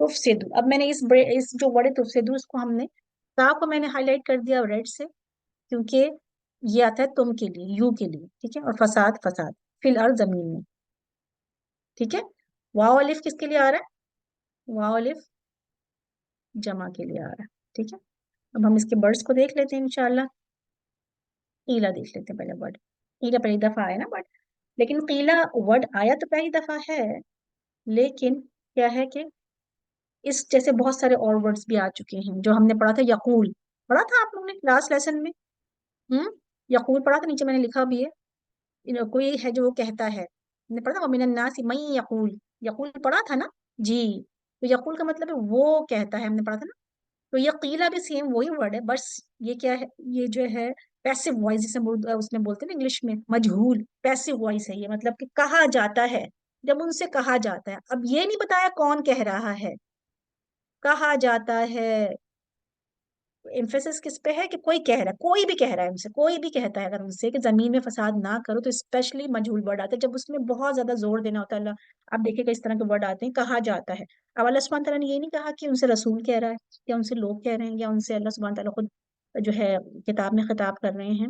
تفسدو، اب میں نے اس جو ورڈ تفسدو اس کو ہم نے تا کو میں نے ہائی لائٹ کر دیا ریڈ سے، کیونکہ یہ آتا ہے تم کے لیے، یو کے لیے. ٹھیک ہے. اور فساد، فساد فی الارض زمین میں. ٹھیک ہے. واو الف کس کے لیے آ رہا ہے؟ واو الف جمع کے لیے آ رہا ہے. ٹھیک ہے. اب ہم اس کے برڈس کو دیکھ لیتے ہیں انشاءاللہ. قیلا دیکھ لیتے ہیں پہلے ورڈ. قیلا پہلی دفعہ آیا نا ورڈ، لیکن قیلا ورڈ آیا تو پہلی دفعہ ہے، لیکن کیا ہے کہ اس جیسے بہت سارے اور ورڈز بھی آ چکے ہیں جو ہم نے پڑھا تھا. یقول پڑھا تھا آپ لوگوں نے لاسٹ لیسن میں. یقول پڑھا تھا، نیچے میں نے لکھا بھی ہے. کوئی ہے جو وہ کہتا ہے، ہم نے پڑھا ومن الناس من یقول، یقول پڑھا تھا نا جی. تو یقول کا مطلب ہے وہ کہتا ہے، ہم نے پڑھا تھا نا. تو یہ قیلا بھی سیم وہی ورڈ ہے، بس یہ کیا ہے، یہ جو ہے پیسو وائس جسے اس میں بولتے ہیں نا انگلش میں مجہول، پیسو وائس ہے یہ. مطلب کہ کہا جاتا ہے، جب ان سے کہا جاتا ہے. اب یہ نہیں بتایا کون کہہ رہا ہے، کہا جاتا ہے. ایمفیسس کس پہ ہے کہ کوئی کہہ رہا ہے، کوئی بھی کہہ رہا ہے ان سے، کوئی بھی کہتا ہے اگر ان سے کہ زمین میں فساد نہ کرو، تو اسپیشلی مجہول ورڈ آتا ہے جب اس میں بہت زیادہ زور دینا ہوتا ہے. اللہ آپ دیکھیں گا اس طرح کے ورڈ آتے ہیں کہا جاتا ہے. اب اللہ سبحانہ تعالیٰ نے یہ نہیں کہا کہ ان سے رسول کہہ رہا ہے یا ان سے لوگ کہہ رہے ہیں یا ان سے اللہ سبحانہ تعالیٰ خود جو ہے کتاب میں خطاب کر رہے ہیں.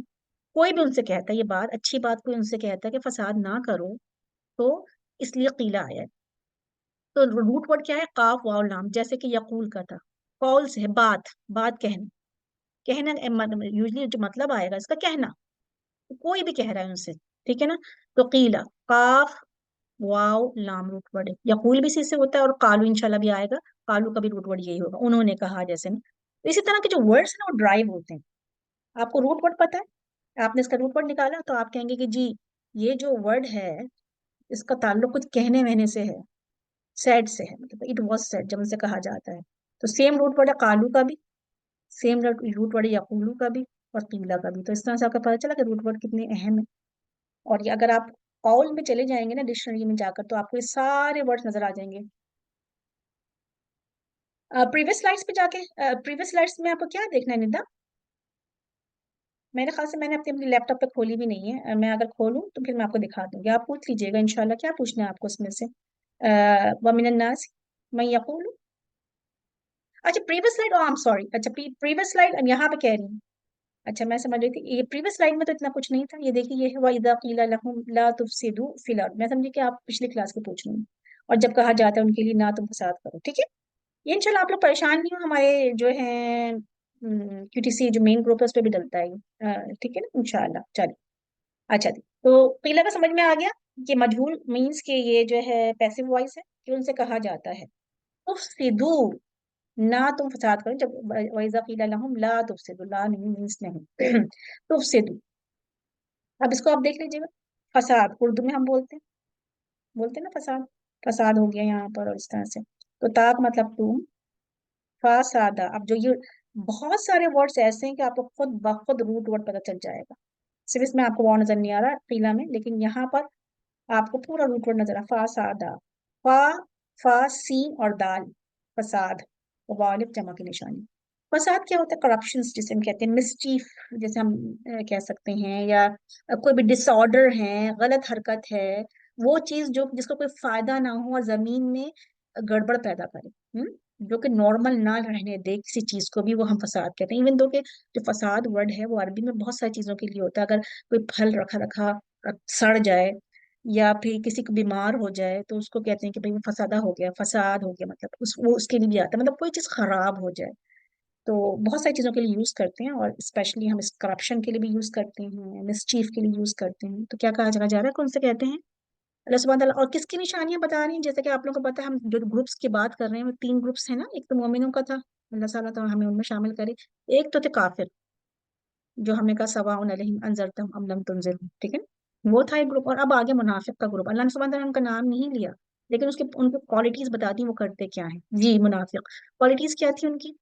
کوئی بھی ان سے کہتا ہے یہ بات، اچھی بات کوئی ان سے کہتا ہے کہ فساد نہ کرو، تو اس لیے قیلا آیا ہے. تو روٹ ورڈ کیا ہے؟ قاف واو لام، جیسے کہ یقول کا تھا. قول سے ہے بات، بات کہنا، کہنا یوزلی جو مطلب آئے گا اس کا کہنا، کوئی بھی کہہ رہا ہے ان سے. ٹھیک ہے نا. تو قیلا قاف واو لام روٹ ورڈ ہے. یقول بھی اسی سے ہوتا ہے، اور قالو انشاءاللہ بھی آئے گا. قالو کا بھی روٹ ورڈ یہی ہوگا، انہوں نے کہا جیسے نا. تو اسی طرح کے جو ورڈس ہیں نا وہ ڈرائیو ہوتے ہیں. آپ کو روٹ ورڈ پتا ہے، آپ نے اس کا روٹ ورڈ نکالا تو آپ کہیں گے کہ جی یہ جو ورڈ ہے اس کا تعلق کچھ کہنے وہنے سے ہے، سیڈ سے ہے، مطلب اٹ واز سیڈ جب ان سے کہا جاتا ہے. تو سیم روٹ ورڈ ہے قالو کا بھی، سیم روٹ ورڈ ہے یقولو کا بھی اور قیلا کا بھی. تو اس طرح سے آپ کو پتا چلا کہ روٹ ورڈ کتنے اہم ہیں. اور یہ اگر آپ قول میں چلے جائیں گے نا ڈکشنری میں جا کر تو آپ کو یہ سارے ورڈ نظر آ جائیں گے. پریویس سلائڈس پہ جا کے، پریویس سلائڈس میں آپ کو کیا دیکھنا ہے ندا؟ میرے خیال سے میں نے اپنی لیپ ٹاپ پہ کھولی بھی نہیں ہے. میں اگر کھولوں تو پھر میں آپ کو دکھا دوں گی، آپ پوچھ لیجیے گا انشاءاللہ کیا پوچھنا ہے آپ کو اس میں سے. ومن الناس من یقول، اچھا previous slide, I am sorry, اچھا پریویس سلائڈ یہاں پہ کہہ رہی ہوں. اچھا میں سمجھ رہی تھی یہ پریویس سلائڈ میں تو اتنا کچھ نہیں تھا. یہ دیکھیے یہ ہے وَإِذَا قِيلَ لَهُمْ لَا تُفْسِدُوا فِي الْأَرْضِ، میں سمجھی کہ آپ پچھلی کلاس کے پوچھ رہی ہیں. اور جب کہا جاتا ہے ان کے لیے نہ تم فساد کرو. ٹھیک ہے. یہ انشاءاللہ آپ لوگ پریشان نہیں ہو، ہمارے جو ہیں کیو ٹی سی جو مین گروپ ہے اس پہ بھی ڈلتا ہے. ٹھیک ہے نا انشاءاللہ. چلیے اچھا جی. تو قیلا کا سمجھ میں آ گیا کہ مجہول مینس کہ یہ جو ہے پیسو وائس ہے کہ ان سے کہا جاتا ہے. تفسدوا، نہ تم فساد کرو. جب وَإِذَا قِيلَ لَهُمْ لَا تُفْسِدُوا، لا نہیں مینس نہیں تفسدوا. اب اس کو آپ دیکھ لیجیے گا. فساد اردو میں ہم بولتے ہیں نا فساد، فساد ہو گیا یہاں پر. اور اس طرح سے تو تاک مطلب تم، فسادہ. اب جو یہ بہت سارے ورڈس ایسے ہیں کہ آپ کو خود بخود روٹ ورڈ پتہ چل جائے گا. صرف اس میں آپ کو وہ نظر نہیں آ رہا قیلا میں، لیکن یہاں پر آپ کو پورا روٹ ورڈ نظر فاسادا، فا فا سین اور دال، فساد، غالب جمع کی نشانی. فساد کیا ہوتا ہے؟ کرپشن جسے ہم کہتے ہیں، مسچیف جیسے ہم کہہ سکتے ہیں، یا کوئی بھی ڈس آرڈر ہے، غلط حرکت ہے، وہ چیز جو جس کو کوئی فائدہ نہ ہو اور زمین میں گڑبڑ پیدا کرے، جو کہ نارمل نہ رہنے دے کسی چیز کو بھی، وہ ہم فساد کہتے ہیں. ایون دو کہ جو فساد ورڈ ہے وہ عربی میں بہت ساری چیزوں کے لیے ہوتا ہے. اگر کوئی پھل رکھا رکھا سڑ جائے یا پھر کسی کو بیمار ہو جائے تو اس کو کہتے ہیں کہ بھئی وہ فسادہ ہو گیا، فساد ہو گیا، مطلب وہ اس کے لیے بھی آتا ہے، مطلب کوئی چیز خراب ہو جائے. تو بہت ساری چیزوں کے لیے یوز کرتے ہیں، اور اسپیشلی ہم اس کرپشن کے لیے بھی یوز کرتے ہیں، مس چیف کے لیے یوز کرتے ہیں. تو کیا کہا جا رہا ہے؟ کون سے کہتے ہیں؟ اللہ سبحانہ تعالیٰ. اور کس کی نشانیاں بتا رہی ہیں؟ جیسے کہ آپ لوگوں کو پتا ہے، ہم جو گروپس کی بات کر رہے ہیں وہ 3 گروپس ہیں نا. ایک تو مومنوں کا تھا، اللہ تعالیٰ تو ہمیں ان میں شامل کرے. ایک تو تھے کافر، جو ہم نے کہا سواء علیہم انذرتہم ام لم تنذرہم، ٹھیک ہے، وہ تھا ایک گروپ. اور اب آگے منافق کا گروپ. اللہ نے سبحانہ تعالیٰ نے ان کا نام نہیں لیا، لیکن ان کو کوالٹیز بتا دی وہ کرتے کیا ہیں. جی منافق کوالٹیز کیا تھی ان کی؟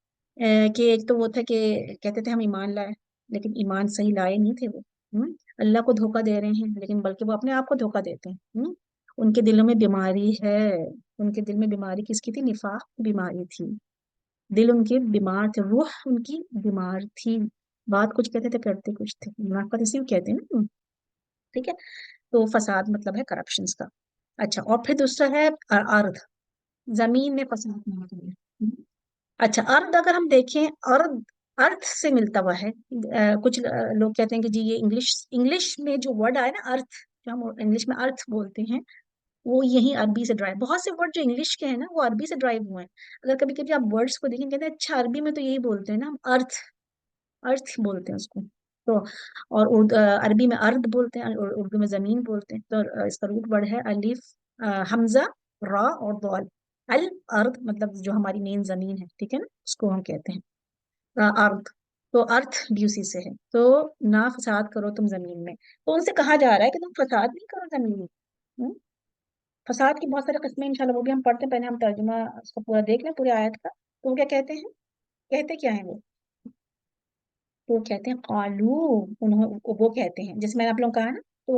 کہ ایک تو وہ تھا کہ کہتے تھے ہم ایمان لائے، لیکن ایمان صحیح لائے نہیں تھے وہ. اللہ کو دھوکہ دے رہے ہیں، لیکن بلکہ وہ اپنے آپ کو دھوکہ دیتے ہیں. ان کے دلوں میں بیماری ہے. ان کے دل میں بیماری کس کی تھی؟ نفاق کی بیماری تھی. دل ان کے بیمار تھے، روح ان کی بیمار تھی. بات کچھ کہتے تھے کرتے کچھ تھے. منافقت اسی کو کہتے ہیں نا. ٹھیک ہے. تو فساد مطلب ہے کرپشنز کا. اچھا، اور پھر دوسرا ہے ارض، زمین میں فساد نہ کرے. اچھا، ارض اگر ہم دیکھیں، ارض ارتھ سے ملتا ہوا ہے. کچھ لوگ کہتے ہیں کہ جی یہ انگلش میں جو ورڈ آئے نا ارتھ، جو ہم انگلش میں ارتھ بولتے ہیں، وہ یہی عربی سے ڈرائیو. بہت سے ورڈ جو انگلش کے ہیں نا وہ عربی سے ڈرائیو ہوئے ہیں. اگر کبھی کبھی آپ ورڈس کو دیکھیں، کہتے ہیں اچھا عربی میں تو یہی بولتے ہیں نا ہم، ارتھ، ارتھ بولتے ہیں اس کو. تو اور عربی میں ارد بولتے ہیں، اور اردو میں زمین بولتے ہیں. تو اس کا روٹ ورڈ ہے الف، حمزہ، را اور دال. الارض مطلب جو ہماری مین زمین ہے، ٹھیک ہے نا، اس کو ہم کہتے ہیں ارد. تو ارتھ بھی اسی سے ہے. تو نہ فساد کرو تم زمین میں. تو ان سے کہا جا رہا ہے کہ تم فساد نہیں کرو زمین میں. ہم؟ فساد کی بہت سارے قسمیں انشاءاللہ وہ بھی ہم پڑھتے ہیں. پہلے ہم ترجمہ اس کو پورا دیکھ لیں، پورے آیت کا. تو وہ کیا کہتے ہیں؟ کہتے کیا ہیں وہ؟ وہ کہتے ہیں قالو، وہ کہتے ہیں، جیسے میں نے آپ لوگوں کو کہا نا. تو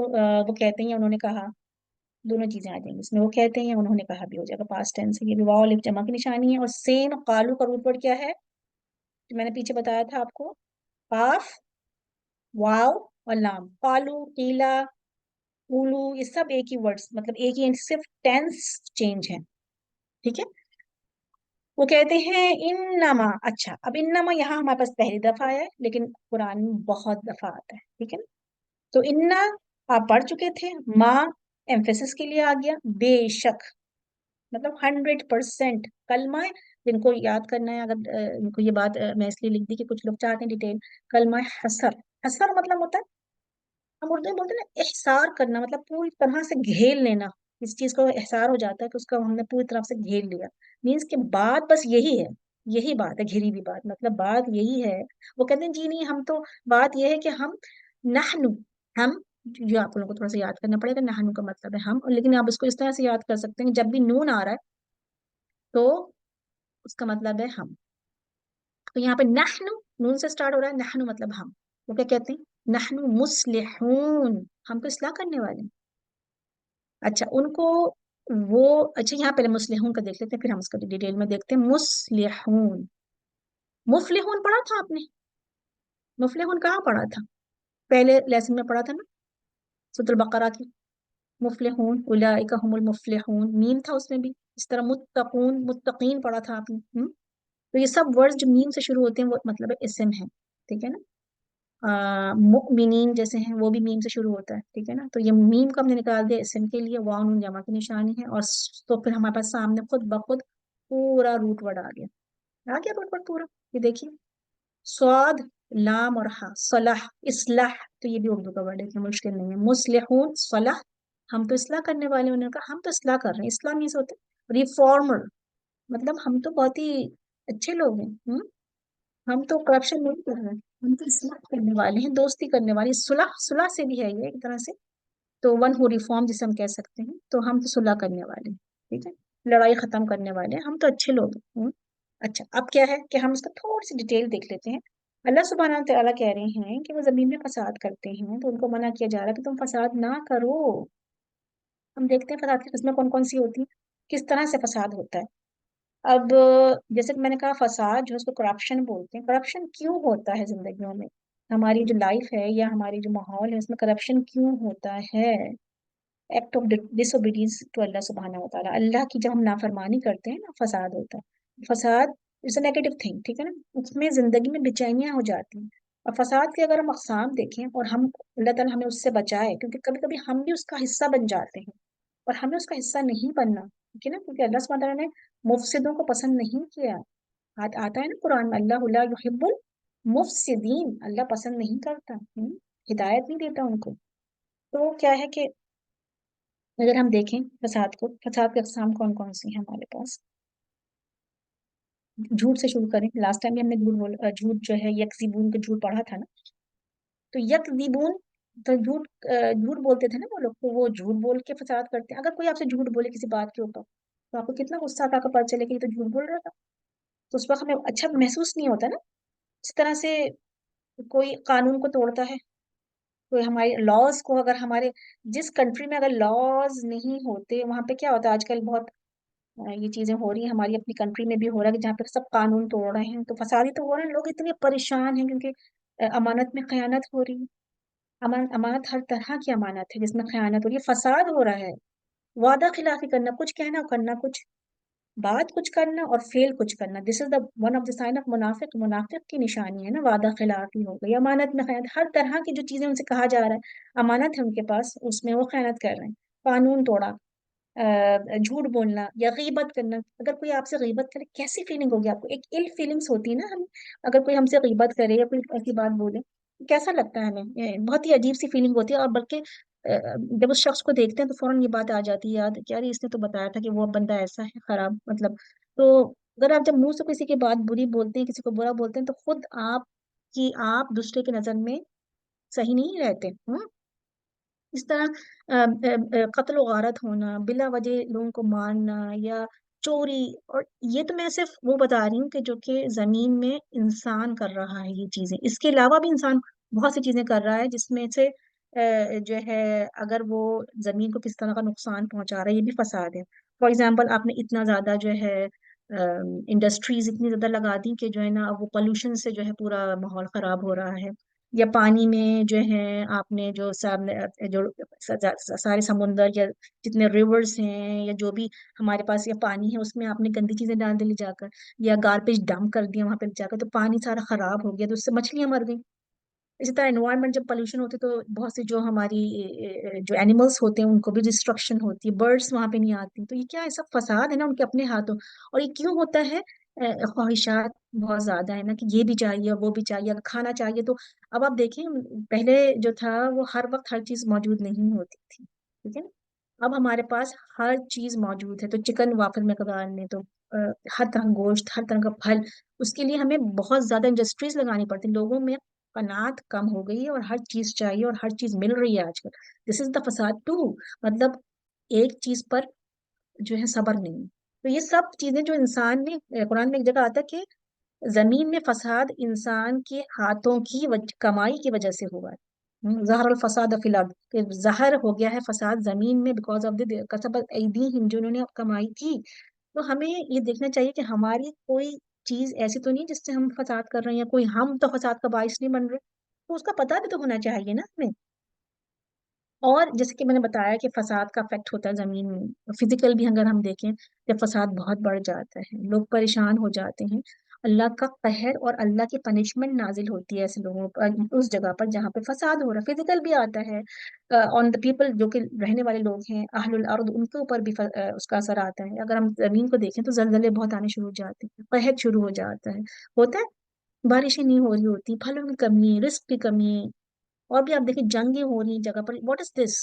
وہ کہتے ہیں، انہوں نے کہا. دونوں چیزیں آ جائیں گی اس میں. وہ کہتے ہیں انہوں نے کہا بھی ہو جائے گا پاسٹ ٹینس سے. یہ بھی واو الف جمع کی نشانی ہے. اور سیم قالو کا روٹ ورڈ کیا ہے جو میں نے پیچھے بتایا تھا آپ کو؟ قاف، واو اور لام. قالو، قیلا، قولو، یہ سب ایک ہی ورڈس، مطلب ایک ہی، صرف ٹینس چینج ہے. ٹھیک ہے. وہ کہتے ہیں انما. اچھا، اب انما یہاں ہمارے پاس پہلی دفعہ آیا ہے، لیکن قرآن میں بہت دفعہ آتا ہے. ٹھیک ہے نا. تو انا آپ پڑھ چکے تھے. ماں ایمفیسس کے لیے آ گیا. بے شک مطلب 100%. کلمہ جن کو یاد کرنا ہے، اگر ان کو یہ بات میں اس لیے لکھ دی کہ کچھ لوگ چاہتے ہیں ڈیٹیل. کلمہ حسر. حسر مطلب ہوتا ہے، ہم اردو میں بولتے ہیں نا احسار کرنا، مطلب پوری طرح سے گھیر لینا. اس چیز کو احسار ہو جاتا ہے کہ اس کو ہم نے پوری طرح سے گھیر لیا. مینس کہ بات بس یہی ہے، یہی بات ہے، گھری ہوئی بات، مطلب بات یہی ہے. وہ کہتے ہیں جی نہیں، ہم تو بات یہ ہے کہ ہم نحنو، ہم، جو آپ لوگوں کو تھوڑا سا یاد کرنا پڑے گا. نحنو کا مطلب ہے ہم، لیکن آپ اس کو اس طرح سے یاد کر سکتے ہیں، جب بھی نون آ رہا ہے تو اس کا مطلب ہے ہم. تو یہاں پہ نحنو نون سے سٹارٹ ہو رہا ہے. نحنو مطلب ہم. وہ کیا کہتے ہیں؟ نحنو مصلحون، ہم تو اصلاح کرنے والے ہیں. اچھا ان کو وہ، اچھا یہاں پہلے مصلحون کا دیکھ لیتے ہیں، پھر ہم اس کا ڈیٹیل میں دیکھتے ہیں. مصلحون، مفلحون پڑھا تھا آپ نے؟ مفلحون کہاں پڑھا تھا؟ پہلے لیسن میں پڑھا تھا نا، سورۃ البقرہ کی. مفلحون اولئک هم المفلحون، میم تھا اس میں بھی. اس طرح متقون، متقین پڑھا تھا آپ نے. تو یہ سب ورڈز جو میم سے شروع ہوتے ہیں وہ مطلب اسم ہے. ٹھیک ہے نا. مؤمنین جیسے ہیں وہ بھی میم سے شروع ہوتا ہے. ٹھیک ہے نا. تو یہ میم کو ہم نے نکال دیا اسم کے لیے. واو نون جمع کی نشانی ہے. اور تو پھر ہمارے پاس سامنے خود بخود پورا روٹ ورڈ آ گیا. آ گیا روٹ ورڈ پورا. یہ دیکھیے، سواد، لام اور ہا. صلاح، اصلاح. تو یہ بھی اردو کا ورڈ ہے کہ مشکل نہیں ہے. مصلحون، صلاح، ہم تو اصلاح کرنے والے. انہوں نے کہا ہم تو اصلاح کر رہے ہیں. اصلاح نہیں سے ہوتے ریفارمر، مطلب ہم تو بہت ہی اچھے لوگ ہیں. ہم تو کرپشن نہیں کر رہے ہیں، ہم تو اصلاح کرنے والے ہیں، دوستی کرنے والے. صلح، صلح سے بھی ہے یہ ایک طرح سے. تو ون ہو ریفارم جسے ہم کہہ سکتے ہیں. تو ہم تو صلح کرنے والے ہیں. ٹھیک ہے، لڑائی ختم کرنے والے ہیں، ہم تو اچھے لوگ ہیں. اچھا اب کیا ہے کہ ہم اس کا تھوڑی سی ڈیٹیل دیکھ لیتے ہیں. اللہ سبحانہ تعالیٰ کہہ رہے ہیں کہ وہ زمین میں فساد کرتے ہیں، تو ان کو منع کیا جا رہا ہے کہ تم فساد نہ کرو. ہم دیکھتے ہیں فساد کی قسمیں کون کون سی ہوتی ہیں، کس طرح سے فساد ہوتا ہے۔ اب جیسے کہ میں نے کہا فساد جو ہے اس کو کرپشن بولتے ہیں۔ کرپشن کیوں ہوتا ہے زندگیوں میں؟ ہماری جو لائف ہے یا ہماری جو ماحول ہے اس میں کرپشن کیوں ہوتا ہے؟ Act of disobedience to Allah سبحانہ و تعالیٰ، اللہ کی جب ہم نافرمانی کرتے ہیں نا فساد ہوتا ہے۔ فساد از اے نیگیٹو تھنگ، ٹھیک ہے نا، اس میں زندگی میں بے چینیاں ہو جاتی ہیں۔ اور فساد کے اگر ہم اقسام دیکھیں اور ہم اللہ تعالیٰ ہمیں اس سے بچائے، کیونکہ کبھی کبھی ہم بھی اس کا حصہ بن جاتے ہیں اور ہمیں اس کا حصہ نہیں بننا، ٹھیک ہے نا، کیونکہ اللہ سبحانہ تعالیٰ نے مفسدوں کو پسند نہیں کیا۔ آتا ہے نا قرآن میں، اللہ لا یحب المفسدین، اللہ پسند نہیں کرتا، ہدایت نہیں دیتا ان کو۔ تو کیا ہے کہ اگر ہم دیکھیں فساد کو، فساد کے اقسام کون کون سی ہیں ہمارے پاس؟ جھوٹ سے شروع کریں، لاسٹ ٹائم بھی ہم نے جھوٹ جو ہے یکذبون کا جھوٹ پڑھا تھا نا، تو یکذبون تو جھوٹ بولتے تھے نا وہ لوگ، تو وہ جھوٹ بول کے فساد کرتے ہیں۔ اگر کوئی آپ سے جھوٹ بولے کسی بات کے اوپر تو آپ کو کتنا غصہ آتا کا پتہ چلے کہ یہ تو جھوٹ بول رہا تھا، تو اس وقت ہمیں اچھا محسوس نہیں ہوتا نا۔ اس طرح سے کوئی قانون کو توڑتا ہے، کوئی ہمارے لاز کو، اگر ہمارے جس کنٹری میں اگر لاز نہیں ہوتے وہاں پہ کیا ہوتا ہے، آج کل بہت یہ چیزیں ہو رہی ہیں ہماری اپنی کنٹری میں بھی ہو رہا ہے کہ جہاں پہ سب قانون توڑ رہے ہیں، تو فساد ہی تو ہو رہے ہیں، لوگ اتنے پریشان ہیں کیونکہ امانت میں خیانت ہو رہی ہے۔ امانت ہر طرح کی امانت ہے جس میں خیانت ہو رہی ہے، فساد ہو رہا ہے، وعدہ خلافی کرنا، کچھ کہنا اور کرنا کچھ، بات کچھ کرنا اور فیل کچھ کرنا، this is the one of the sign of منافق، منافق کی نشانی ہے نا، وعدہ خلافی ہو گئی، امانت میں خیانت، ہر طرح کی جو چیزیں ان سے کہا جا رہا ہے امانت ہے ان کے پاس، اس میں وہ خیانت کر رہے ہیں، قانون توڑا، جھوٹ بولنا یا غیبت کرنا۔ اگر کوئی آپ سے غیبت کرے کیسی فیلنگ ہوگی آپ کو؟ ایک ال فیلنگس ہوتی ہے نا، ہم اگر کوئی ہم سے غیبت کرے یا کوئی ایسی بات بولے کیسا لگتا ہے ہمیں؟ بہت ہی عجیب سی فیلنگ ہوتی ہے، اور بلکہ جب اس شخص کو دیکھتے ہیں تو فوراً یہ بات آ جاتی ہے یاد کہ یار اس نے تو بتایا تھا کہ وہ بندہ ایسا ہے خراب، مطلب۔ تو اگر آپ جب منہ سے کسی کی بات بری بولتے ہیں، کسی کو برا بولتے ہیں، تو خود آپ دوسرے کی نظر میں صحیح نہیں رہتے۔ اس طرح قتل و غارت ہونا، بلا وجہ لوگوں کو مارنا یا چوری، اور یہ تو میں صرف وہ بتا رہی ہوں کہ جو کہ زمین میں انسان کر رہا ہے یہ چیزیں، اس کے علاوہ بھی انسان بہت سی چیزیں کر رہا ہے جس میں سے جو ہے اگر وہ زمین کو کس طرح کا نقصان پہنچا رہا ہے یہ بھی فساد ہے۔ فار ایگزامپل آپ نے اتنا زیادہ جو ہے انڈسٹریز اتنی زیادہ لگا دی کہ جو ہے نا وہ پولوشن سے جو ہے پورا ماحول خراب ہو رہا ہے، یا پانی میں جو ہے آپ نے جو سامنے جو سارے سمندر یا جتنے ریورز ہیں یا جو بھی ہمارے پاس یہ پانی ہے اس میں آپ نے گندی چیزیں ڈال دی لے جا کر، یا گاربیج ڈمپ کر دیا وہاں پہ جا کر، تو پانی سارا خراب ہو گیا، تو اس سے مچھلیاں مر گئیں۔ اسی طرح انوائرمنٹ جب پولوشن ہوتی ہے تو بہت سی جو ہماری جو اینیملس ہوتے ہیں ان کو بھی ڈسٹرکشن ہوتی ہے، برڈس وہاں پہ نہیں آتی، تو یہ کیا ہے؟ سب فساد ہے نا ان کے اپنے ہاتھوں۔ اور یہ کیوں ہوتا ہے؟ خواہشات بہت زیادہ ہے نا کہ یہ بھی چاہیے وہ بھی چاہیے، اگر کھانا چاہیے تو اب آپ دیکھیں پہلے جو تھا وہ ہر وقت ہر چیز موجود نہیں ہوتی تھی، ٹھیک ہے نا، اب ہمارے پاس ہر چیز موجود ہے، تو چکن وافر مقدار میں تو ہر طرح گوشت، ہر طرح کا پھل، اس کے لیے ہمیں بہت زیادہ انڈسٹریز لگانی پڑتی ہیں، لوگوں میں قناعت کم ہو گئی ہے اور ہر چیز چاہیے اور ہر چیز مل رہی ہے آج کل، دس از دا فساد ٹو، مطلب ایک چیز پر جو ہے صبر نہیں۔ تو یہ سب چیزیں جو انسان نے، قرآن میں ایک جگہ آتا ہے کہ زمین میں فساد انسان کے ہاتھوں کی کمائی کی وجہ سے ہوا ہے، ظہر الفساد فی الارض، کہ ظاہر ہو گیا ہے فساد زمین میں بیکاز آف دی کسبت ایدیہم، جو انہوں نے کمائی کی۔ تو ہمیں یہ دیکھنا چاہیے کہ ہماری کوئی چیز ایسی تو نہیں جس سے ہم فساد کر رہے ہیں، یا کوئی ہم تو فساد کا باعث نہیں بن رہے، تو اس کا پتہ بھی تو ہونا چاہیے نا ہمیں۔ اور جیسے کہ میں نے بتایا کہ فساد کا افیکٹ ہوتا ہے زمین میں، فزیکل بھی اگر ہم دیکھیں کہ فساد بہت بڑھ جاتا ہے، لوگ پریشان ہو جاتے ہیں، اللہ کا قہر اور اللہ کی پنشمنٹ نازل ہوتی ہے ایسے لوگوں پر، اس جگہ پر جہاں پہ فساد ہو رہا ہے، فزیکل بھی آتا ہے آن دا پیپل، جو کہ رہنے والے لوگ ہیں اہل الارض، ان کے اوپر بھی اس کا اثر آتا ہے۔ اگر ہم زمین کو دیکھیں تو زلزلے بہت آنے شروع ہو جاتے ہیں، قحط شروع ہو جاتا ہے، ہوتا ہے، بارشیں نہیں ہو رہی ہوتی، پھلوں کی کمی ہے، رزق کی کمی ہے، اور بھی آپ دیکھیں جنگیں ہو رہی ہیں جگہ پر، what is this?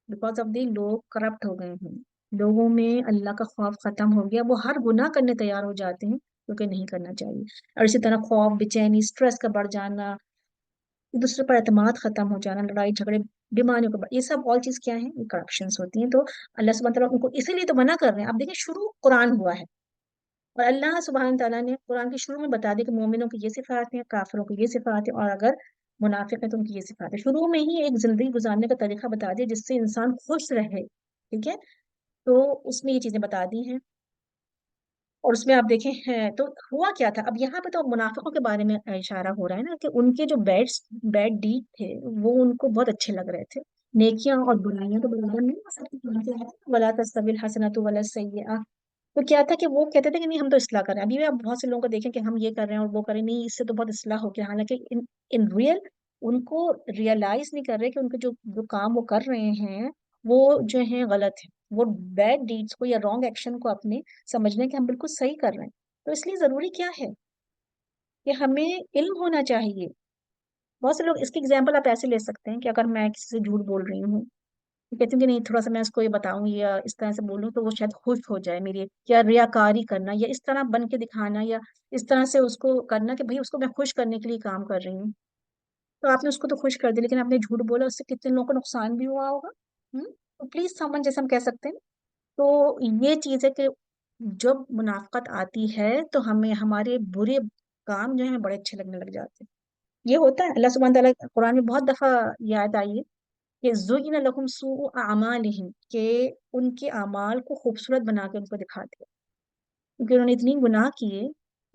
Because of the لوگ کرپٹ ہو گئے ہیں، لوگوں میں اللہ کا خوف ختم ہو گیا، وہ ہر گناہ کرنے تیار ہو جاتے ہیں کیونکہ نہیں کرنا چاہیے۔ اور اسی طرح خوف، بے چینی، اسٹریس کا بڑھ جانا، ایک دوسرے پر اعتماد ختم ہو جانا، لڑائی جھگڑے، بیماریوں کا یہ سب آل چیز کیا ہے؟ یہ کرپشنس ہوتی ہیں۔ تو اللہ سبحانہ تعالیٰ ان کو اسی لیے تو منع کر رہے ہیں۔ اب دیکھیں شروع قرآن ہوا ہے اور اللہ سبحانہ تعالیٰ نے قرآن کے شروع میں بتا دیا کہ مومنوں کی یہ صفات ہیں، کافروں کی یہ صفات ہیں، اور اگر منافق ہے تو ان کی یہ صفات ہے، شروع میں ہی ایک زندگی گزارنے کا طریقہ بتا دیا جس سے انسان خوش رہے، ٹھیک ہے. تو اس میں یہ چیزیں بتا دی ہیں. اور اس میں آپ دیکھیں تو ہوا کیا تھا. اب یہاں پہ تو منافقوں کے بارے میں اشارہ ہو رہا ہے نا کہ ان کے جو بیڈ ڈیڈ تھے وہ ان کو بہت اچھے لگ رہے تھے. نیکیاں اور برائیاں تو برابر نہیں ہو سکتی. ولا تستوی الحسنۃ ولا السیئۃ. تو کیا تھا کہ وہ کہتے تھے کہ نہیں ہم تو اصلاح کر رہے ہیں. ابھی بھی آپ بہت سے لوگوں کو دیکھیں کہ ہم یہ کر رہے ہیں اور وہ کر رہے ہیں, نہیں اس سے تو بہت اصلاح ہو گیا, حالانکہ ان ریئل ان کو ریئلائز نہیں کر رہے کہ ان کے جو کام وہ کر رہے ہیں وہ جو ہیں غلط ہے. وہ بیڈ ڈیڈس کو یا رانگ ایکشن کو اپنے سمجھنے کہ ہم بالکل صحیح کر رہے ہیں. تو اس لیے ضروری کیا ہے کہ ہمیں علم ہونا چاہیے. بہت سے لوگ اس کی اگزامپل آپ ایسے لے سکتے ہیں کہ اگر میں کسی سے جھوٹ بول رہی ہوں, کہتی ہوں کہ نہیں تھوڑا سا میں اس کو یہ بتاؤں یا اس طرح سے بولوں تو وہ شاید خوش ہو جائے میری, یا ریاکاری کرنا یا اس طرح بن کے دکھانا یا اس طرح سے اس کو کرنا کہ بھئی اس کو میں خوش کرنے کے لیے کام کر رہی ہوں. تو آپ نے اس کو تو خوش کر دیا لیکن آپ نے جھوٹ بولا, اس سے کتنے لوگوں کو نقصان بھی ہوا ہوگا. تو پلیز سمن جیسے ہم کہہ سکتے ہیں. تو یہ چیز ہے کہ جب منافقت آتی ہے تو ہمیں ہمارے برے کام جو ہیں بڑے اچھے لگنے لگ جاتے ہیں. یہ ہوتا ہے. اللہ سبحانہ تعالیٰ قرآن میں بہت دفعہ یاد آئی ہے کہ زُیِّنَ لَهُمْ سُوءُ أَعْمَالِهِمْ, کہ ان کے اعمال کو خوبصورت بنا کے ان کو دکھا دیا. کیونکہ انہوں نے اتنی گناہ کیے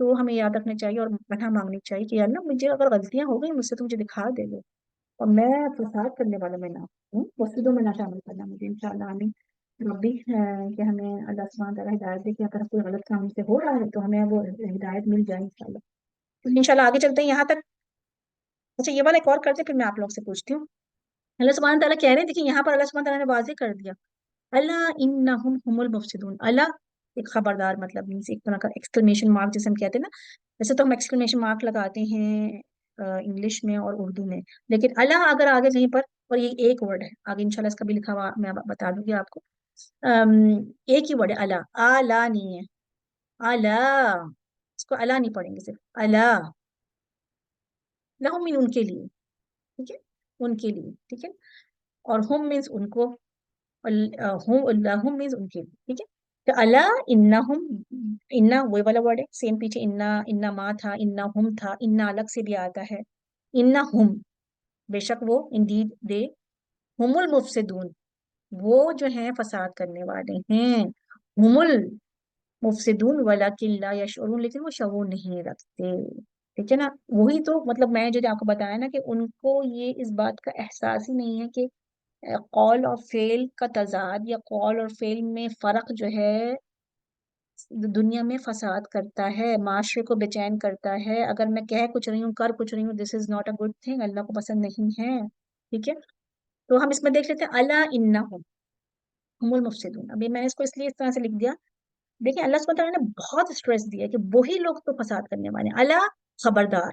تو ہمیں یاد رکھنا چاہیے اور پناہ مانگنی چاہیے کہ یا اللہ مجھے اگر غلطیاں ہو گئی مجھ سے تو مجھے دکھا دے گے, اور میں فساد کرنے والا میں نہ ہوں, مفسدوں میں نہ شامل کرنا مجھے انشاءاللہ. آمین. ربی کہ ہمیں اللہ سبحانہ تعالیٰ ہدایت دے کہ اگر کوئی غلط کام ہم سے ہو رہا ہے تو ہمیں وہ ہدایت مل جائے انشاءاللہ. تو انشاءاللہ آگے چلتے ہیں یہاں تک. اچھا یہ والا ایک اور کرتے ہیں پھر میں آپ لوگ سے پوچھتی ہوں. اللہ سبحانہ تعالیٰ کہہ رہے ہیں, دیکھیں یہاں پر اللہ سبحانہ تعالیٰ نے واضح کر دیا, اللہ انہم هم المفسدون. اللہ ایک خبردار مطلب مینس ایک طرح کا ایکسکلیمیشن مارک جسے ہم کہتے ہیں نا. ویسے تو ہم ایکسکلیمیشن مارک لگاتے ہیں انگلش میں اور اردو میں, لیکن اللہ اگر آگے کہیں پر, اور یہ ایک ورڈ ہے آگے انشاءاللہ اس کا بھی لکھا ہوا میں بتا دوں گی آپ کو. ایک ہی ورڈ ہے اللہ, اعلیٰ نہیں ہے, اللہ اس کو اللہ نہیں پڑھیں گے, صرف اللہ. لہم من ان کے لیے, ٹھیک ہے, ان کے لیے, ٹھیک ہے. اور ہم مینس ان کو, ہم مینس ان کے لیے, ٹھیک ہے. تو اللہ انہم, انا وہی والا ورڈ ہے سیم پیچھے انا ما تھا, انا ہم تھا, انا الگ سے بھی آتا ہے. انا ہم, بے شک وہ, انڈیڈ دے, ہم المفسدون, وہ جو ہیں فساد کرنے والے ہیں. ہم المفسدون ولکن لا یشعرون, لیکن وہ شعور نہیں رکھتے. ٹھیک ہے نا. وہی تو مطلب میں جو آپ کو بتایا نا کہ ان کو یہ اس بات کا احساس ہی نہیں ہے کہ قول اور فعل کا تضاد یا قول اور فعل میں فرق جو ہے دنیا میں فساد کرتا ہے, معاشرے کو بے چین کرتا ہے. اگر میں کہہ کچھ رہی ہوں کر کچھ رہی ہوں, this is not a good thing, Allah کو پسند نہیں ہے. ٹھیک ہے. تو ہم اس میں دیکھ لیتے ہیں اللہ انہم ہم المفسدون. ابھی میں نے اس کو اس لیے اس طرح سے لکھ دیا, دیکھیں اللہ سبحانہ تعالیٰ نے بہت اسٹریس دیا کہ وہی لوگ تو فساد کرنے والے ہیں. اللہ خبردار.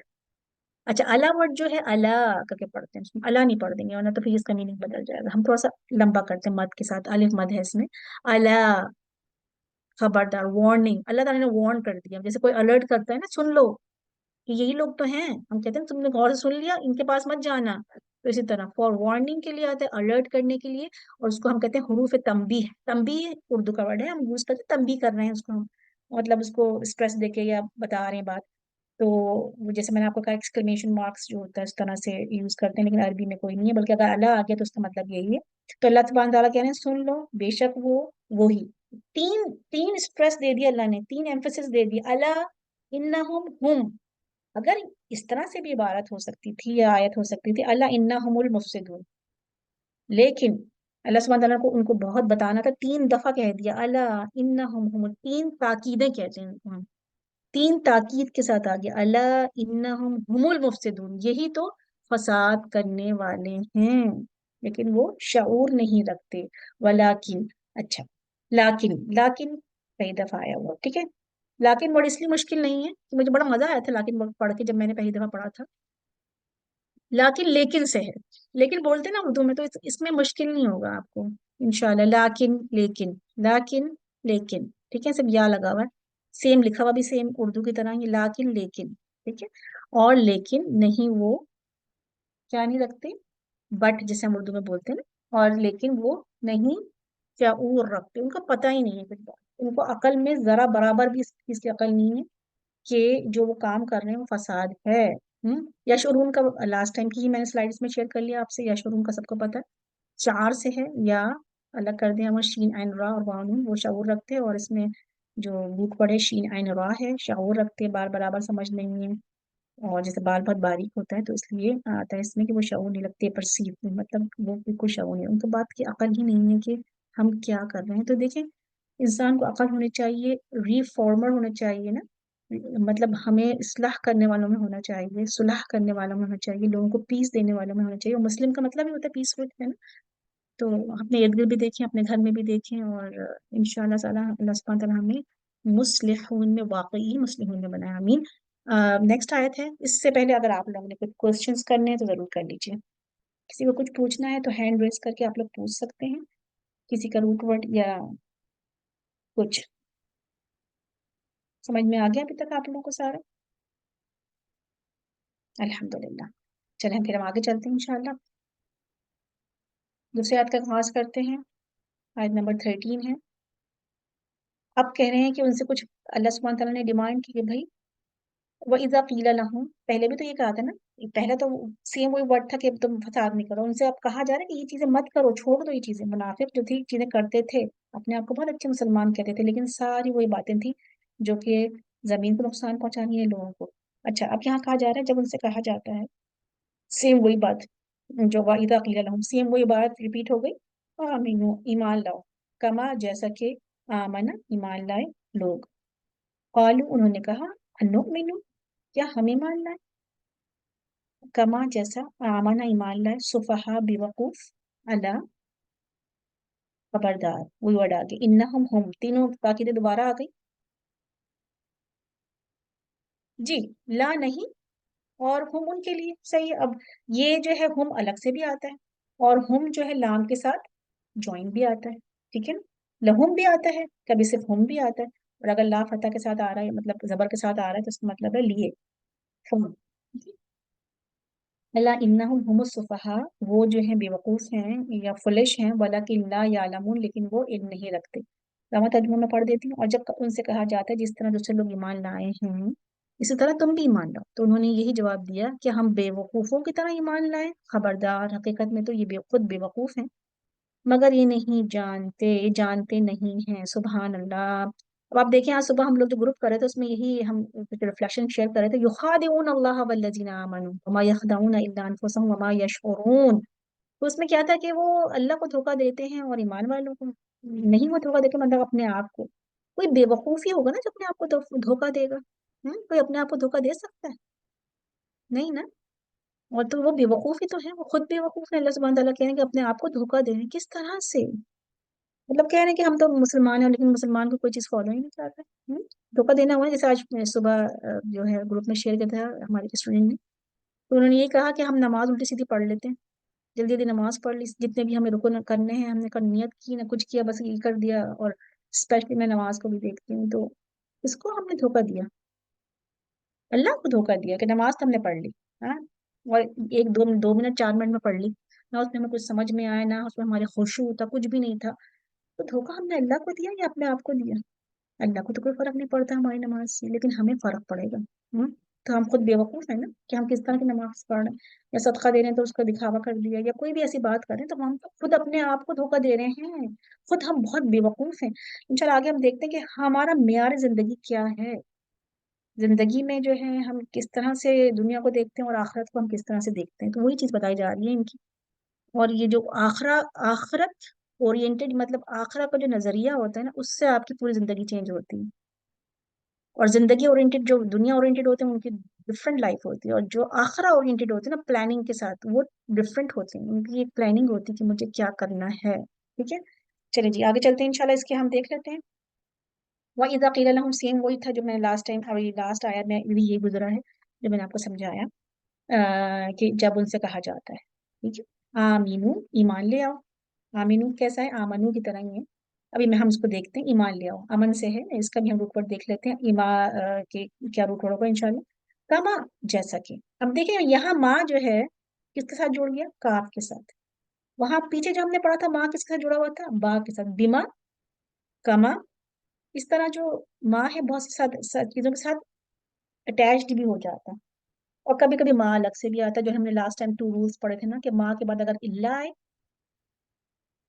اچھا اللہ ورڈ جو ہے اللہ کر کے پڑھتے ہیں, اللہ نہیں پڑھ دیں گے ورنہ تو پھر اس کا میننگ بدل جائے گا. ہم تھوڑا سا لمبا کرتے ہیں مد کے ساتھ, الف مد ہے اس میں. اللہ خبردار, وارننگ, اللہ تعالیٰ نے وارن کر دیا. جیسے کوئی الرٹ کرتا ہے نا, سن لو کہ یہی لوگ تو ہیں, ہم کہتے ہیں تم نے غور سے سن لیا, ان کے پاس مت جانا. تو اسی طرح فار وارننگ کے لیے آتے ہیں, الرٹ کرنے کے لیے. اور اس کو ہم کہتے ہیں حروف تنبیہ. تنبیہ اردو کا ورڈ ہے, ہم یوز کرتے ہیں تنبیہ کر رہے ہیں اس کو ہم, مطلب اس کو اسٹریس دے کے یا بتا رہے ہیں بات. تو جیسے میں نے آپ کو کہا ایکسکلیمیشن مارکس جو ہوتا ہے اس طرح سے یوز کرتے ہیں, لیکن عربی میں کوئی نہیں ہے, بلکہ اگر اللہ آ گیا تو اس کا مطلب یہی ہے. تو اللہ سبحانہ تعالیٰ کہہ رہے ہیں سن لو, بے شک وہ وہی. تین اسٹریس دے دیا اللہ نے, تین ایمفسس دے دی. اللہ انہم ہم, اگر اس طرح سے بھی عبارت ہو سکتی تھی یا آیت ہو سکتی تھی, اللہ انہم المفسدون, لیکن اللہ سبحانہ تعالیٰ کو ان کو بہت بتانا تھا, 3 دفعہ کہہ دیا اللہ انہم ہم. 3 تاکیدیں کہتے ہیں ہم, 3 تاکید کے ساتھ آ گیا اللہ انہم ہم المفسدون, یہی تو فساد کرنے والے ہیں, لیکن وہ شعور نہیں رکھتے. ولیکن, اچھا لیکن کئی دفعہ آیا ہوا, ٹھیک ہے. لیکن ورڈ اس لیے مشکل نہیں ہے کہ مجھے بڑا مزہ آیا تھا لیکن ورڈ پڑھ کے, جب میں نے پہلی دفعہ پڑھا تھا. لیکن سے ہے, لیکن بولتے نا اردو میں, تو اس میں مشکل نہیں ہوگا آپ کو انشاءاللہ. لیکن ٹھیک ہے, سب یا لگا ہوا ہے, سیم لکھا ہوا بھی سیم اردو کی طرح ہی, لیکن ٹھیک ہے. اور لیکن نہیں وہ کیا نہیں رکھتے, بٹ جیسے ہم اردو میں بولتے ہیں نا, اور لیکن وہ نہیں شعور رکھتے, ان کا پتہ ہی نہیں ہے کچھ بات, ان کو عقل میں ذرا برابر بھی اس چیز کی عقل نہیں ہے کہ جو وہ کام کر رہے ہیں وہ فساد ہے. یشعرون کا لاسٹ ٹائم کی ہی میں نے سلائڈس میں شیئر کر لیا آپ سے. یشعرون کا سب کو پتہ ہے 4 سے ہے, یا الگ کر دیں، اور شین عین را اور واو نون وہ شعور رکھتے ہیں، اور اس میں جو روٹ پڑے شین عین را ہے شعور رکھتے ہیں، بار برابر سمجھ نہیں ہے، اور جیسے بال بہت باریک ہوتا ہے تو اس لیے آتا ہے اس میں کہ وہ شعور نہیں لگتے، پرسیو مطلب وہ بالکل شعور نہیں، ان کو بات کی عقل ہی نہیں ہے کہ ہم کیا کر رہے ہیں۔ تو دیکھیں انسان کو عقل ہونی چاہیے، ریفارمر ہونا چاہیے نا، مطلب ہمیں اصلاح کرنے والوں میں ہونا چاہیے، صلح کرنے والوں میں ہونا چاہیے، لوگوں کو پیس دینے والوں میں ہونا چاہیے، اور مسلم کا مطلب ہی ہوتا ہے پیسفل، ہے نا؟ تو اپنے ارد گرد بھی دیکھیں، اپنے گھر میں بھی دیکھیں، اور انشاءاللہ تعالی اللہ سبحانہ تعالیٰ ہمیں مصلحون میں، واقعی مصلحون میں بنایا، آمین۔ نیکسٹ آیت ہے، اس سے پہلے اگر آپ لوگوں نے کچھ کوشچنس کرنے ہیں تو ضرور کر لیجیے، کسی کو کچھ پوچھنا ہے تو ہینڈ ریز کر کے آپ لوگ پوچھ سکتے ہیں، کسی کا روٹ ورڈ یا کچھ سمجھ میں آ گیا ابھی تک آپ لوگوں کو سارا؟ الحمدللہ۔ چلیں پھر ہم آگے چلتے ہیں انشاءاللہ، دوسری آیت کا آغاز کرتے ہیں، آیت نمبر 13 ہے۔ اب کہہ رہے ہیں کہ ان سے کچھ اللہ سبحانہ تعالیٰ نے ڈیمانڈ کی کہ بھائی وَإِذَا قِيلَ لَهُمْ، پہلے بھی تو یہ کہا تھا نا، پہلا تو سیم وہی ورڈ تھا کہ تم فساد نہیں کرو، ان سے اب کہا جا رہا ہے کہ یہ چیزیں مت کرو، چھوڑ دو یہ چیزیں، منافق جو تھی چیزیں کرتے تھے، اپنے آپ کو بہت اچھے مسلمان کہتے تھے، لیکن ساری وہی باتیں تھیں جو کہ زمین کو نقصان پہنچانی ہے لوگوں کو۔ اچھا اب یہاں کہا جا رہا ہے جب ان سے کہا جاتا ہے سیم وہی بات جو وَإِذَا قِيلَ لَهُمْ، سیم وہی بات ریپیٹ ہو گئی، آمینو ایمان لاؤ، کما جیسا کہ آمنا ایمان لائے لوگ، قالو انہوں نے کہا انؤمنو کیا ہم ایمان لائے، کما جیسا آمنا ایمان لائے، صفحا بیوقوف، اللہ خبردار، وہی ورڈ آگے، انہم ہم تینوں تاکید دوبارہ آ گئی، جی لا نہیں، اور ہم ان کے لیے صحیح ہے۔ اب یہ جو ہے ہم الگ سے بھی آتا ہے، اور ہم جو ہے لام کے ساتھ جوائن بھی آتا ہے، ٹھیک ہے نا، لہم بھی آتا ہے، کبھی صرف ہم بھی آتا ہے، اور اگر لا فتح کے ساتھ آ رہا ہے مطلب زبر کے ساتھ آ رہا ہے تو اس کا مطلب ہے لیے، ہم، اللہ انہم ہم الصفحاء، وہ جو ہیں بیوقوف ہیں یا فلش ہیں، ولکن لا یعلمون، لیکن وہ علم نہیں رکھتے۔ راما ترجمہ میں پڑھ دیتی ہوں، اور جب ان سے کہا جاتا ہے جس طرح دوسرے لوگ ایمان لائے ہیں اسی طرح تم بھی ایمان لاؤ، تو انہوں نے یہی جواب دیا کہ ہم بے وقوفوں کی طرح ایمان لائے، خبردار حقیقت میں تو یہ خود بے وقوف ہیں، مگر یہ نہیں جانتے، جانتے نہیں ہیں، سبحان اللہ۔ اب آپ دیکھیں آج صبح ہم لوگ جو گروپ کر رہے تھے اس میں یہی ہم ریفلیکشن شیئر کر رہے تھے، یخادعون اللہ والذین آمنوا وما یخدعون الا انفسهم وما یشعرون، تو اس میں کیا تھا کہ وہ اللہ کو دھوکہ دیتے ہیں اور ایمان والوں کو نہیں، وہ دھوکہ دیتے مطلب اپنے آپ کو، کوئی بے وقوفی ہوگا نا جو اپنے آپ کو دھوکہ دے گا، کوئی اپنے آپ کو دھوکہ دے سکتا ہے؟ نہیں نا، اور تو وہ بے وقوفی تو ہے، وہ خود بے وقوف ہے، اللہ سبحانہ تعالیٰ کہہ رہے ہیں کہ اپنے آپ کو دھوکہ دے رہے ہیں، کس طرح سے؟ مطلب کہہ رہے ہیں کہ ہم تو مسلمان ہیں لیکن مسلمان کو کوئی چیز فالو ہی نہیں کر رہے، دھوکہ دینا ہوا ہے۔ جیسے آج میں صبح جو ہے گروپ میں شیئر کیا تھا ہمارے اسٹوڈنٹ نے، تو انہوں نے یہ کہا کہ ہم نماز الٹی سیدھی پڑھ لیتے ہیں، جلدی جلدی نماز پڑھ لی، جتنے بھی ہمیں رکن کرنے ہیں ہم نے کل نیت کی نہ کچھ کیا، بس یہ کر دیا، اور اسپیشلی میں نماز کو بھی دیکھتی ہوں تو اس کو ہم نے دھوکہ دیا، اللہ کو دھوکہ دیا کہ نماز تو ہم نے پڑھ لی، ہاں، اور ایک دو منٹ 4 منٹ میں پڑھ لی، نہ اس میں ہمیں کچھ سمجھ میں آیا، نہ اس میں ہمارے خشوع تھا، کچھ بھی نہیں تھا، تو دھوکہ ہم نے اللہ کو دیا یا اپنے آپ کو دیا؟ اللہ کو تو کوئی فرق نہیں پڑتا ہماری نماز سے، لیکن ہمیں فرق پڑے گا، تو ہم خود بیوقوف ہیں نا کہ ہم کس طرح کی نماز پڑھ رہے ہیں، یا صدقہ دے رہے ہیں تو اس کا دکھاوا کر دیا، یا کوئی بھی ایسی بات کر رہے ہیں تو ہم تو خود اپنے آپ کو دھوکہ دے رہے ہیں، خود ہم بہت بیوقوف ہیں۔ انشاءاللہ آگے ہم دیکھتے ہیں کہ ہمارا معیار زندگی کیا ہے، زندگی میں جو ہے ہم کس طرح سے دنیا کو دیکھتے ہیں اور آخرت کو ہم کس طرح سے دیکھتے ہیں، تو وہی چیز بتائی جا رہی ہے ان کی، اور یہ جو آخرت اورینٹڈ مطلب آخرت کا جو نظریہ ہوتا ہے نا اس سے آپ کی پوری زندگی چینج ہوتی ہے، اور زندگی اورینٹڈ جو دنیا اورینٹڈ ہوتے ہیں ان کی ڈفرینٹ لائف ہوتی ہے، اور جو آخرہ اورینٹڈ ہوتے ہیں نا پلاننگ کے ساتھ وہ ڈفرینٹ ہوتے ہیں، ان کی ایک پلاننگ ہوتی ہے کہ مجھے کیا کرنا ہے، ٹھیک ہے؟ چلیں جی آگے چلتے ہیں انشاءاللہ، اس کے ہم دیکھ لیتے ہیں۔ وَإِذَا قِيلَ لَهُمْ، سیم وہی تھا جو میں لاسٹ ٹائم ابھی لاسٹ آیا میں بھی یہ گزرا ہے جو میں نے آپ کو سمجھایا، کہ جب ان سے کہا جاتا ہے ٹھیک ہے آمینو ایمان لے آؤ، آمینو کیسا ہے؟ آمنو کی طرح ہی ہے، ابھی میں ہم اس کو دیکھتے ہیں، ایمان لے آؤ امن سے ہے، اس کا بھی ہم روٹ ورڈ دیکھ لیتے ہیں، کے کیا روٹ ورڈ ہوگا انشاءاللہ، کما جیسا کہ، اب دیکھیں یہاں ماں جو ہے کس کے ساتھ جوڑ گیا؟ کاف کے ساتھ، وہاں پیچھے جو ہم نے پڑھا تھا ماں کس کے ساتھ جڑا ہوا تھا؟ با کے ساتھ، بیما کما، اس طرح جو ماں ہے بہت سی چیزوں کے ساتھ اٹیچڈ بھی ہو جاتا ہے، اور کبھی کبھی ماں الگ سے بھی آتا ہے، جو ہم نے لاسٹ ٹائم 2 رولز پڑھے تھے نا کہ ماں کے بعد اگر اللہ آئے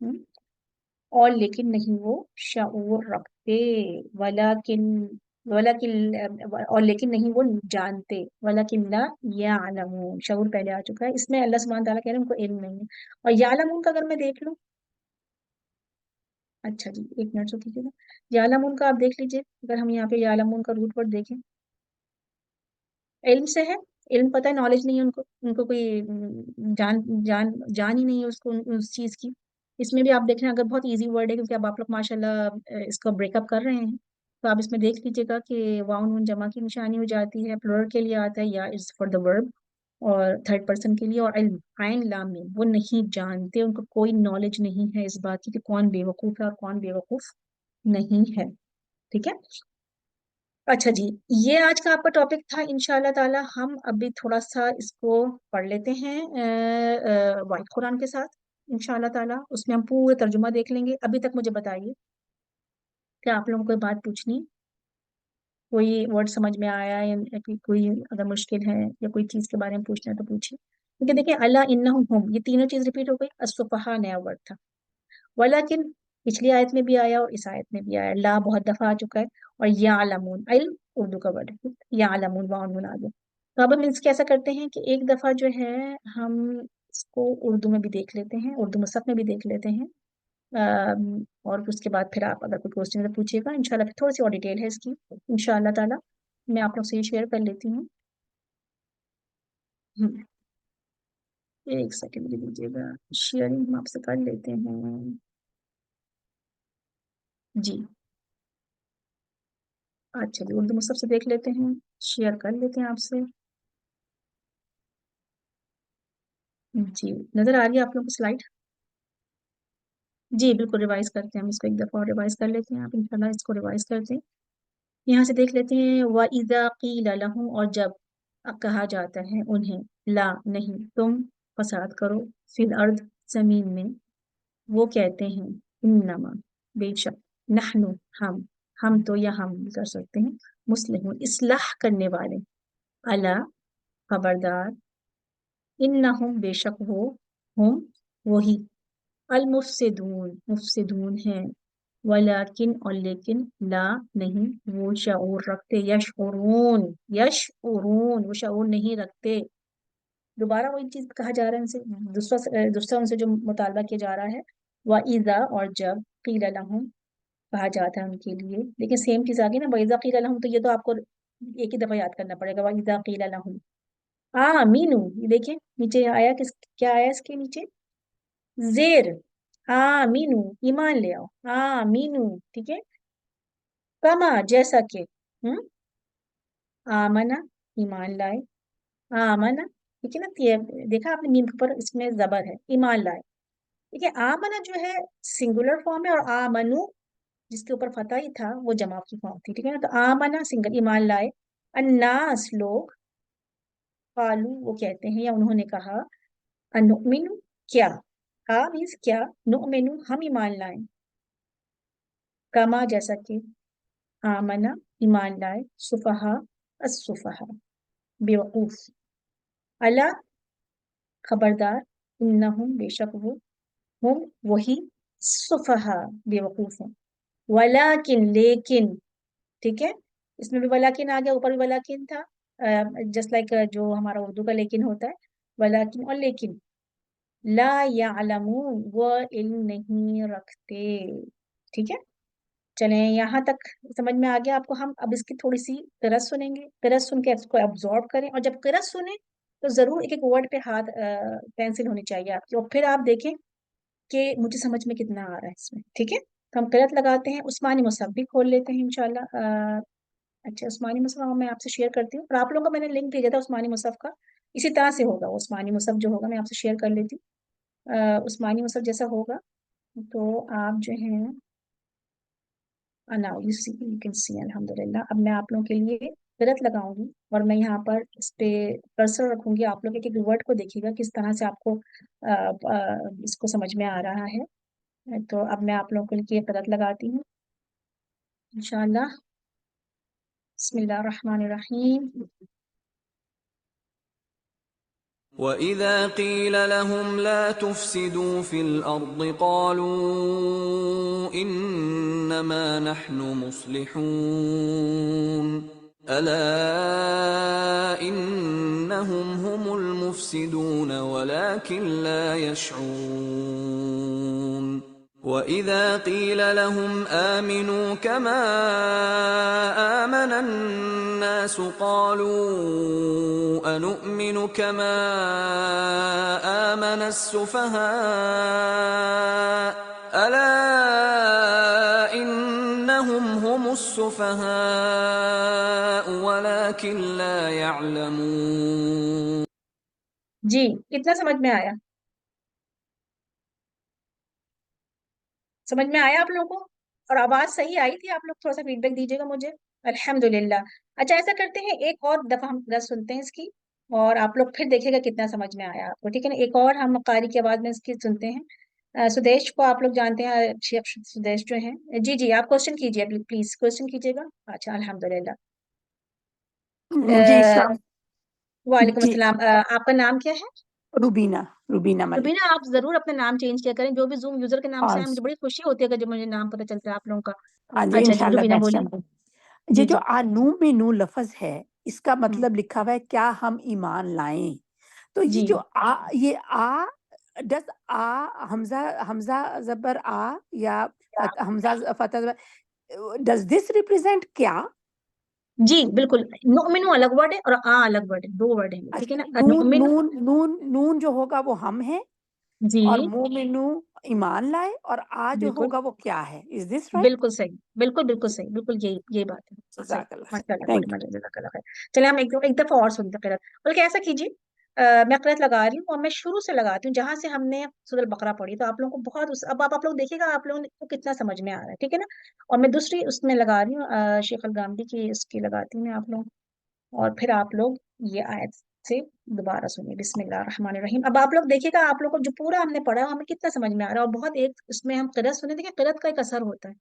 ہم، اور لیکن نہیں وہ شعور رکھتے، ولیکن اور لیکن نہیں وہ جانتے، ولیکن لا یعلمون، شعور پہلے آ چکا ہے، اس میں اللہ سبحانہ تعالیٰ کہہ رہے ہیں ان کو علم نہیں ہے. اور یعلمون کا اگر میں دیکھ لوں، اچھا جی ایک منٹ سے کیجیے گا، یعلمون کا آپ دیکھ لیجیے، اگر ہم یہاں پہ یعلمون کا روٹ ورڈ دیکھیں، علم سے ہے، علم پتہ ہے، نالج نہیں ہے ان کو، ان کو کوئی جان جان جان ہی نہیں ہے اس کو اس چیز کی. اس میں بھی آپ دیکھ رہے ہیں، اگر بہت ایزی ورڈ ہے کیونکہ اب آپ لوگ ماشاء اللہ اس کا بریک اپ کر رہے ہیں، تو آپ اس میں دیکھ لیجیے گا کہ واؤ نون جمع کی نشانی ہو جاتی ہے، پلورل کے لیے آتا ہے یا از فار دا ورب، اور تھرڈ پرسن کے لیے، اور علم عین لام میم، وہ نہیں جانتے، ان کو کوئی نالج نہیں ہے اس بات کی کہ کون بے وقوف ہے اور کون بے وقوف نہیں ہے. ٹھیک ہے. اچھا جی، یہ آج کا آپ کا ٹاپک تھا. انشاءاللہ تعالی ہم ابھی تھوڑا سا اس کو پڑھ لیتے ہیں وائٹ قرآن کے ساتھ. انشاءاللہ تعالی اس میں ہم پورے ترجمہ دیکھ لیں گے. ابھی تک مجھے بتائیے کہ آپ لوگوں کو کوئی بات پوچھنی، کوئی ورڈ سمجھ میں آیا ہے یا کوئی اگر مشکل ہے یا کوئی چیز کے بارے میں پوچھنا ہے تو پوچھیے. کیونکہ دیکھیں اللہ انہم ہم، یہ تینوں چیز ریپیٹ ہو گئی. الصفحہ نیا ورڈ تھا، ولیکن پچھلی آیت میں بھی آیا اور اس آیت میں بھی آیا. لا بہت دفعہ آ چکا ہے، اور یعلمون علم اردو کا ورڈ ہے، یعلمون واؤن آ گیا. تو اب ہم اس کیسا کرتے ہیں کہ ایک دفعہ جو ہے ہم اس کو اردو میں بھی دیکھ لیتے ہیں، اردو مصحف میں بھی دیکھ لیتے ہیں، اور اس کے بعد پھر آپ اگر کوئی کوشچن پوچھیے گا انشاءاللہ. پھر تھوڑی سی اور ڈیٹیل ہے اس کی انشاءاللہ تعالی، میں آپ لوگ سے یہ شیئر کر لیتی ہوں. ہم، ایک سیکنڈ دیجیے گا، شیئرنگ ہم آپ سے کر لیتے ہیں جی. اچھا جی اردو مصحف سے دیکھ لیتے ہیں، شیئر کر لیتے ہیں آپ سے. جی نظر آ رہی ہے آپ لوگوں کو سلائڈ؟ جی بالکل ریوائز کرتے ہیں ہم اس کو، ایک دفعہ اور ریوائز کر لیتے ہیں. آپ انشاءاللہ اس کو ریوائز کرتے ہیں. یہاں سے دیکھ لیتے ہیں وَإِذَا قِيلَ لَهُمْ، اور جب کہا جاتا ہے انہیں، لا نہیں، تم فساد کرو، فی الارض زمین میں، وہ کہتے ہیں انما بے شک، نحنو ہم تو یا ہم بھی کر سکتے ہیں، مسلمون اصلاح کرنے والے، الا خبردار، انہم بے شک وہ، ہم وہی، المفسدون مفسدون ہیں، ولیکن اور لیکن، لا نہیں، وہ شعور رکھتے، یشعرون وہ شعور نہیں رکھتے. دوبارہ وہی چیز کہا جا رہا ہے ان سے، دوسرا ان سے جو مطالبہ کیا جا رہا ہے. وَإِذَا، اور جب، قِيلَ لَهُمْ کہا جاتا ہے ان کے لیے، لیکن سیم چیز آگے نا، وَإِذَا قِيلَ لَهُمْ، تو یہ تو آپ کو ایک ہی دفعہ یاد کرنا پڑے گا. وَإِذَا قِيلَ لَهُمْ آمِنُوا، یہ دیکھیں نیچے آیا، کیا آیا اس کے نیچے؟ زیر، آمینو ایمان لے آؤ، آمینو ٹھیک ہے. کما جیسا کہ، آمنا ایمان لائے، آمنا ٹھیک ہے نا. دیکھا آپ نے میم کے اوپر اس میں زبر ہے، ایمان لائے. ٹھیک ہے. آمنا جو ہے سنگولر فارم ہے، اور آمنو جس کے اوپر فتح ہی تھا وہ جمع کی فارم تھی. ٹھیک ہے نا. تو آمنا سنگل، ایمان لائے. الناس لوگ، قالو وہ کہتے ہیں یا انہوں نے کہا، انؤمن کیا، مینس کیا، نؤمن ہم ایمان لائیں، کما جیسا کہ، آمنا ایمان لائے، صفحا الصفحا بیوقوف، الا خبردار، انہم بے شک وہ، ہم وہی، صفحا بیوقوف ہیں، ولیکن لیکن، ٹھیک ہے. اس میں بھی ولیکن آ گیا، اوپر بھی ولیکن تھا، جسٹ لائک جو ہمارا اردو کا لیکن ہوتا ہے، ولیکن اور لیکن، لا یعلمون وہ علم نہیں رکھتے. ٹھیک ہے. چلیں یہاں تک سمجھ میں آ گیا آپ کو. ہم اب اس کی تھوڑی سی قرأت سنیں گے، قرأت سن کے اس کو ابزارو کریں، اور جب قرأت سنیں تو ضرور ایک ایک ورڈ پہ ہاتھ پینسل ہونی چاہیے آپ کی، اور پھر آپ دیکھیں کہ مجھے سمجھ میں کتنا آ رہا ہے اس میں. ٹھیک ہے. تو ہم قرأت لگاتے ہیں. عثمانی مصحف بھی کھول لیتے ہیں انشاءاللہ. اچھا عثمانی مصحف میں آپ سے شیئر کرتی ہوں، اور آپ لوگوں کو میں نے لنک بھیجا تھا عثمانی مصحف کا، اسی طرح سے ہوگا وہ عثمانی مصحف جو ہوگا، میں آپ سے شیئر کر لیتی ہوں. عثمانی مصحف جیسا ہوگا تو آپ جو ہیں now you can see الحمدللہ. اب میں آپ لوگوں کے لیے قرأت لگاؤں گی، اور میں یہاں پر اس پہ کرسر رکھوں گی. آپ لوگ ایک ایک ورڈ کو دیکھیے گا کس طرح سے آپ کو اس کو سمجھ میں آ رہا ہے. تو اب میں آپ لوگوں کے لیے قرأت لگاتی ہوں انشاءاللہ. بسم اللہ الرحمن الرحیم. وَإِذَا قِيلَ لَهُمْ لَا تُفْسِدُوا فِي الْأَرْضِ قَالُوا إِنَّمَا نَحْنُ مُصْلِحُونَ أَلَا إِنَّهُمْ هُمُ الْمُفْسِدُونَ وَلَكِنْ لَا يَشْعُرُونَ وَإِذَا قِيلَ لَهُمْ آمِنُوا كَمَا آمَنَ النَّاسُ قَالُوا أَنُؤْمِنُ كَمَا آمَنَ السُّفَهَاءُ أَلَا إِنَّهُمْ هُمُ السُّفَهَاءُ وَلَكِنْ لَا يَعْلَمُونَ. جی کتنا سمجھ میں آیا؟ سمجھ میں آیا آپ لوگوں کو؟ اور آواز صحیح آئی تھی؟ آپ لوگ تھوڑا سا فیڈ بیک دیجیے گا مجھے. الحمدللہ. اچھا ایسا کرتے ہیں ایک اور دفعہ ہم درس سنتے ہیں اس کی، اور آپ لوگ پھر دیکھیے گا کتنا سمجھ میں آیا آپ کو. ٹھیک ہے نا؟ ایک اور ہم قاری کی آواز میں اس کی سنتے ہیں. سدیش کو آپ لوگ جانتے ہیں، شیخ سدیش جو ہیں. جی جی آپ کوشچن کیجیے پلیز، کوشچن کیجیے گا. اچھا الحمدللہ. جی السلام. وعلیکم جی السلام. آپ کا نام کیا ہے؟ روبینہ ملک. روبینہ. آپ ضرور اپنا نام چینج کیا کریں، جو بھی زوم یوزر کے نام سے ہاں ہیں مجھے بڑی خوشی ہوتی ہے کہ جب مجھے نام پتہ چلتا ہے آپ لوگوں کا. ہاں جی اچھا جی انشاءاللہ روبینہ نیکسٹ بولیے. ٹائم. جی یہ جو جی. آنو میں نو لفظ ہے اس کا ہم، مطلب لکھا ہوا ہے کیا ہم ایمان لائیں. تو یہ جی جو یہ ڈز حمزہ زبر یا حمزہ فتح ڈز دس ریپریزینٹ کیا؟ جی بالکل. نؤمنو الگ ورڈ ہے اور الگ ورڈ ہے، دو ورڈ ہیں. ٹھیک ہے نا؟ نؤمن. نون جو ہوگا وہ ہم ہے، جی اور مومنو ایمان لائے، اور جو بالکل ہوگا وہ کیا ہے. از دس رائٹ؟ بالکل صحیح، بالکل بالکل صحیح، بالکل یہی بات ہے. صحیح. جزاک اللہ خیر. ماشاء اللہ تھینک بڑی ماشاء جزاک اللہ خیر. چلے ہم ایک دفعہ اور سنتے ہیں قرأت. بلکہ ایسا کیجیے، میں قرأت لگا رہی ہوں اور میں شروع سے لگاتی ہوں جہاں سے ہم نے سورۃ البقرہ پڑھی. تو آپ لوگوں کو بہت اب آپ لوگ دیکھیے گا آپ لوگوں کو کتنا سمجھ میں آ رہا ہے. ٹھیک ہے نا؟ اور میں دوسری اس میں لگا رہی ہوں، شیخ الغامدی کی اس کی لگاتی ہوں میں آپ لوگ. اور پھر آپ لوگ یہ آیت سے دوبارہ سنیے. بسم اللہ الرحمن الرحیم. اب آپ لوگ دیکھیے گا آپ لوگ کو جو پورا ہم نے پڑھا ہمیں کتنا سمجھ میں آ رہا ہے. اور بہت ایک اس میں ہم قرأت سنے. دیکھیں قرأت کا ایک اثر ہوتا ہے،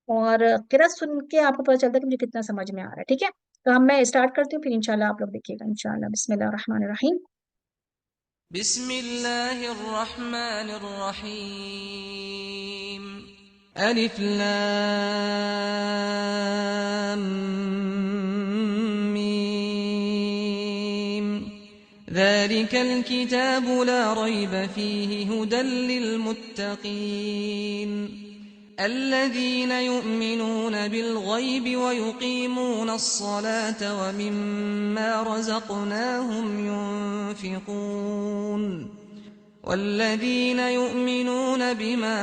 اور قرأت سن کے آپ کو پتہ چلتا ہے کہ مجھے کتنا سمجھ میں آ رہا ہے. ٹھیک ہے؟ تو میں اسٹارٹ کرتی ہوں، پھر انشاءاللہ آپ لوگ دیکھیے گا انشاءاللہ. بسم اللہ الرحمن الرحیم. بسم الله الرحمن الرحيم ألف لام ميم ذلك الكتاب لا ريب فيه هدى للمتقين الذين يؤمنون بالغيب ويقيمون الصلاة ومما رزقناهم ينفقون والذين يؤمنون بما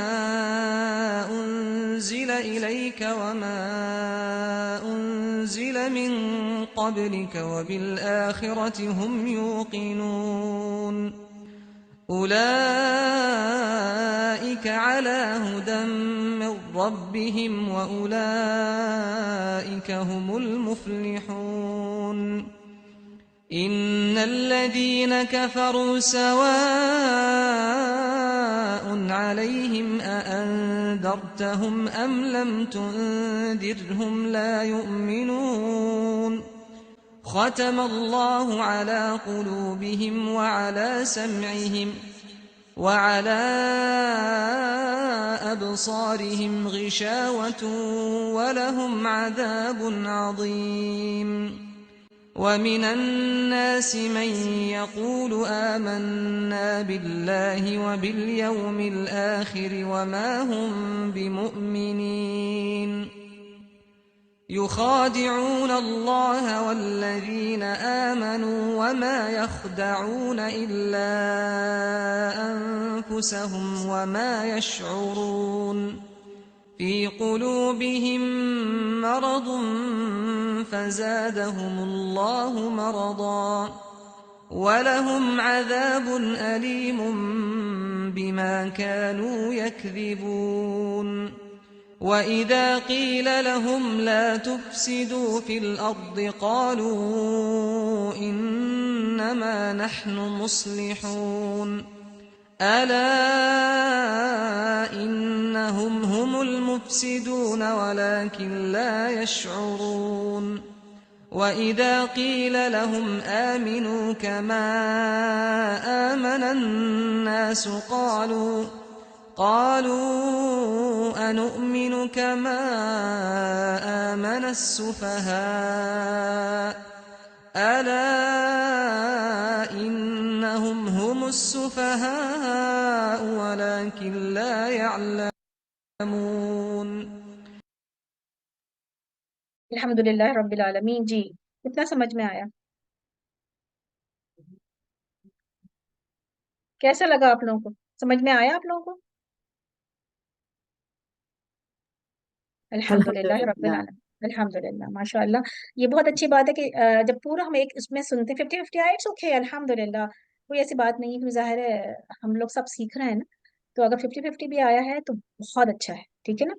أنزل إليك وما أنزل من قبلك وبالآخرة هم يوقنون أولئك على هدى من ربهم وأولئك هم المفلحون إن الذين كفروا سواء عليهم أأنذرتهم أم لم تنذرهم لا يؤمنون ختم الله على قلوبهم وعلى سمعهم وعلى أبصارهم غشاوة ولهم عذاب عظيم ومن الناس من يقول آمنا بالله وباليوم الآخر وما هم بمؤمنين يخادعون الله والذين آمنوا وما يخدعون إلا أنفسهم وما يشعرون في قلوبهم مرض فزادهم الله مرضا ولهم عذاب أليم بما كانوا يكذبون وَإِذَا قِيلَ لَهُمْ لَا تُفْسِدُوا فِي الْأَرْضِ قَالُوا إِنَّمَا نَحْنُ مُصْلِحُونَ أَلَا إِنَّهُمْ هُمُ الْمُفْسِدُونَ وَلَكِنْ لَا يَشْعُرُونَ وَإِذَا قِيلَ لَهُمْ آمِنُوا كَمَا آمَنَ النَّاسُ قَالُوا أَنُؤْمِنُ كَمَا آمَنَ السُّفَهَاءُ أَلَا إِنَّهُمْ هُمُ السُّفَهَاءُ وَلَكِنْ لَا يَعْلَمُونَ. الحمدللہ رب العالمین. جی کتنا سمجھ میں آیا؟ کیسا لگا آپ لوگوں کو؟ سمجھ میں آیا آپ لوگوں کو؟ الحمدللہ رب الحمدللہ. العالمین. الحمدللہ ماشاء اللہ. یہ بہت اچھی بات ہے کہ جب پورا ہم ایک اس میں سنتے ہیں 50-50 آئے اٹس اوکے الحمدللہ. کوئی ایسی بات نہیں ہے کہ ظاہر ہے ہم لوگ سب سیکھ رہے ہیں نا، تو اگر 50-50 بھی آیا ہے تو بہت اچھا ہے، ٹھیک ہے نا.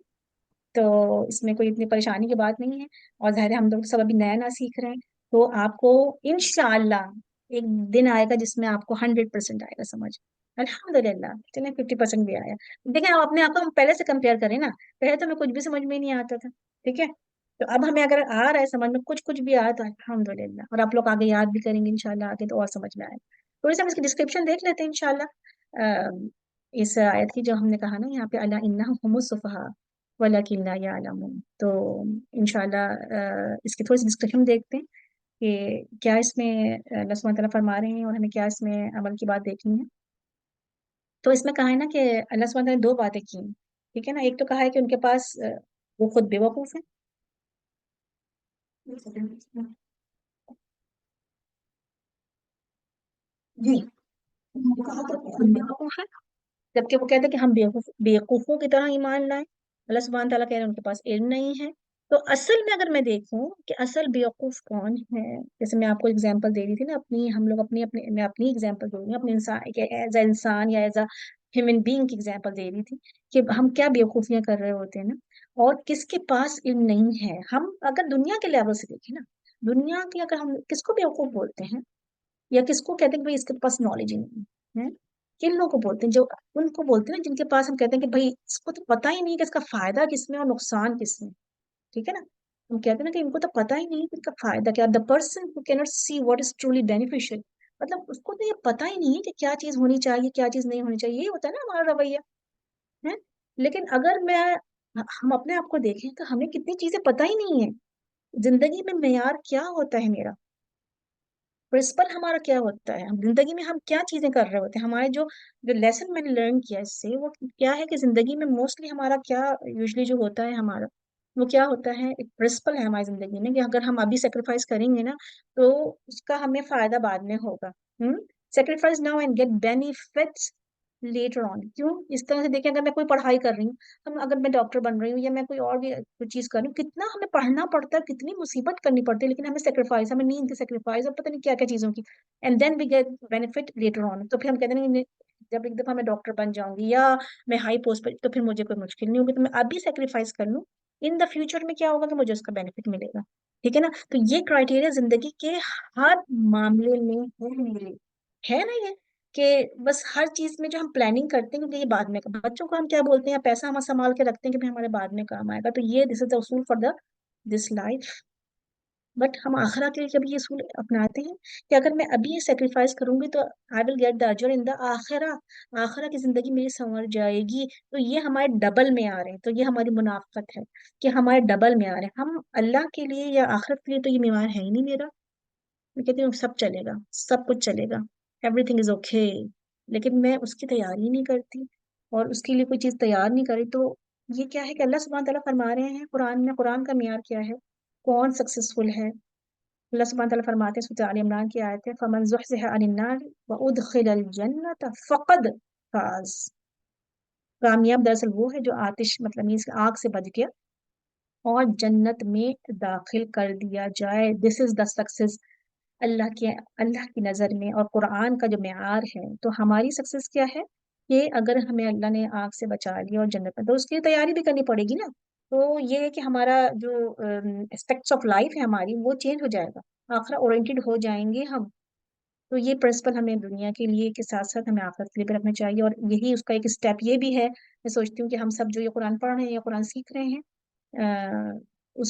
تو اس میں کوئی اتنی پریشانی کی بات نہیں ہے، اور ظاہر ہے ہم لوگ سب ابھی نیا نیا سیکھ رہے ہیں، تو آپ کو انشاءاللہ ایک دن آئے گا جس میں آپ کو 100% آئے گا سمجھ. الحمدللہ. چلیں 50% بھی آیا. دیکھیں آپ اپنے آپ کو ہم پہلے سے کمپیئر کریں نا، پہلے تو ہمیں کچھ بھی سمجھ میں نہیں آتا تھا، ٹھیک ہے. تو اب ہمیں اگر آ رہا ہے سمجھ میں کچھ بھی آیا تو الحمدللہ، اور آپ لوگ آگے یاد بھی کریں گے انشاءاللہ آگے تو اور سمجھ میں آئے. تھوڑی سی ہم اس کی ڈسکرپشن دیکھ لیتے ہیں انشاءاللہ. اس آیت کی جو ہم نے کہا نا یہاں پہ الا انہم هم السفہاء ولکن لا یعلمون، تو انشاءاللہ اس کی تھوڑی سی ڈسکشن دیکھتے ہیں کہ کیا اس میں اللہ سبحانہ تعالیٰ فرما رہے ہیں اور ہمیں کیا اس میں عمل کی بات دیکھنی ہے. تو اس میں کہا ہے نا کہ اللہ سبحانہ تعالیٰ نے دو باتیں کی ہیں، ٹھیک ہے نا. ایک تو کہا ہے کہ ان کے پاس وہ خود بے وقوف ہیں. جی کہا کہ وہ خود بے وقوف ہے، جبکہ وہ کہتے ہیں کہ ہم بیوقوفوں کی طرح ایمان لائیں. اللہ سبحانہ تعالیٰ کہہ رہے ہیں ان کے پاس علم نہیں ہے. تو اصل میں اگر میں دیکھوں کہ اصل بیوقوف کون ہے، جیسے میں آپ کو اگزامپل دے رہی تھی نا اپنی، ہم لوگ میں اپنی اگزامپل دوں گی اپنے انسان ایز اے انسان یا ایز اے ہیومن بینگ کی اگزامپل دے رہی تھی کہ ہم کیا بیوقوفیاں کر رہے ہوتے ہیں نا، اور کس کے پاس علم نہیں ہے. ہم اگر دنیا کے لیول سے دیکھیں نا، دنیا کی اگر ہم کس کو بیوقوف بولتے ہیں یا کس کو کہتے ہیں کہ بھائی اس کے پاس نالج ہی نہیں ہے، کن لوگوں کو بولتے ہیں؟ جو ان کو بولتے ہیں نا جن کے پاس ہم کہتے ہیں کہ بھائی اس کو تو پتہ ہی نہیں کہ اس کا فائدہ کس میں اور نقصان کس میں، ٹھیک ہے نا. ہم کہتے ہیں نا کہ ان کو تو پتہ ہی نہیں کہ ان کا فائدہ کیا. The person who can't see what is truly beneficial, مطلب اس کو تو یہ پتہ ہی نہیں ہے کہ کیا چیز ہونی چاہیے کیا چیز نہیں ہونی چاہیے. یہ ہوتا ہے نا ہمارا رویہ ہے. لیکن اگر ہم اپنے آپ کو دیکھیں تو ہمیں کتنی چیزیں پتہ ہی نہیں ہے. زندگی میں معیار کیا ہوتا ہے، میرا پرنسپل ہمارا کیا ہوتا ہے، ہم زندگی میں ہم کیا چیزیں کر رہے ہوتے ہیں. ہمارے جو لیسن میں نے لرن کیا اس سے وہ کیا ہے کہ زندگی میں موسٹلی ہمارا کیا یوزلی جو ہوتا ہے ہمارا وہ کیا ہوتا ہے، ایک پرنسپل ہے ہماری زندگی میں کہ اگر ہم ابھی سیکریفائس کریں گے نا تو اس کا ہمیں فائدہ بعد میں ہوگا. Sacrifice now and get benefits later on. کیوں اس طرح سے دیکھیں، اگر میں کوئی پڑھائی کر رہی ہوں، اگر میں ڈاکٹر بن رہی ہوں یا میں کوئی اور بھی کوئی چیز کر رہی ہوں، کتنا ہمیں پڑھنا پڑتا ہے، کتنی مصیبت کرنی پڑتی ہے، لیکن ہمیں سیکریفائس، ہمیں نیند کی سیکریفائس اور پتہ نہیں کیا کیا چیزوں کی، and then we get benefit later on. تو پھر ہم کہتے ہیں جب ایک دفعہ میں ڈاکٹر بن جاؤں گی یا میں ہائی پوسٹ پہ تو پھر مجھے کوئی مشکل نہیں ہوگی، تو میں ابھی سیکریفائس کر لوں. ان دا فیوچر میں کیا ہوگا کہ مجھے اس کا بینیفٹ ملے گا، ٹھیک ہے نا. تو یہ کرائٹیریا زندگی کے ہر معاملے میں ہے نا، یہ کہ بس ہر چیز میں جو ہم پلاننگ کرتے ہیں کیونکہ یہ بعد میں بچوں کو ہم کیا بولتے ہیں، پیسہ ہم سنبھال کے رکھتے ہیں کہ ہمارے بعد میں کام آئے گا. تو یہ دس از دا اصول for the this life. But ہم آخرہ کے لیے جب یہ اصول اپناتے ہیں کہ اگر میں ابھی یہ سیکریفائس کروں گی تو آئی ول گیٹ دا اجر ان دا آخرہ، آخرہ کی زندگی میری سنور جائے گی. تو یہ ہمارے ڈبل میں آ رہے ہیں، تو یہ ہماری منافقت ہے کہ ہمارے ڈبل میں آ رہے ہیں. ہم اللہ کے لیے یا آخرت کے لیے تو یہ معیار ہے ہی نہیں میرا. میں کہتی ہوں سب چلے گا، سب کچھ چلے گا، ایوری تھنگ از اوکے، لیکن میں اس کی تیاری نہیں کرتی اور اس کے لیے کوئی چیز تیار نہیں کری. تو یہ کیا ہے کہ اللہ سبحانہ تعالیٰ فرما رہے ہیں قرآن میں، قرآن کا معیار کیا ہے، کون سکسیسفل ہے. اللہ سبحانہ تعالیٰ فرماتے ہیں سورۃ آل عمران کی آیت ہے فمن زحزح عن النار وادخل الجنة فقد فاز. کامیاب دراصل وہ ہے جو آتش مطلب اس آگ سے بچ گیا اور جنت میں داخل کر دیا جائے. دس از دا سکسیس اللہ کی نظر میں. اور قرآن کا جو معیار ہے، تو ہماری سکسیس کیا ہے کہ اگر ہمیں اللہ نے آگ سے بچا لیا اور جنت میں، تو اس کی تیاری بھی کرنی پڑے گی نا. تو یہ ہے کہ ہمارا جو اسپیکٹس آف لائف ہے ہماری وہ چینج ہو جائے گا، آخرت اورینٹڈ ہو جائیں گے ہم. تو یہ پرنسپل ہمیں دنیا کے لیے کے ساتھ ساتھ ہمیں آخرت کے لیے بھی رکھنا چاہیے. اور یہی اس کا ایک اسٹیپ یہ بھی ہے، میں سوچتی ہوں کہ ہم سب جو یہ قرآن پڑھ رہے ہیں یا قرآن سیکھ رہے ہیں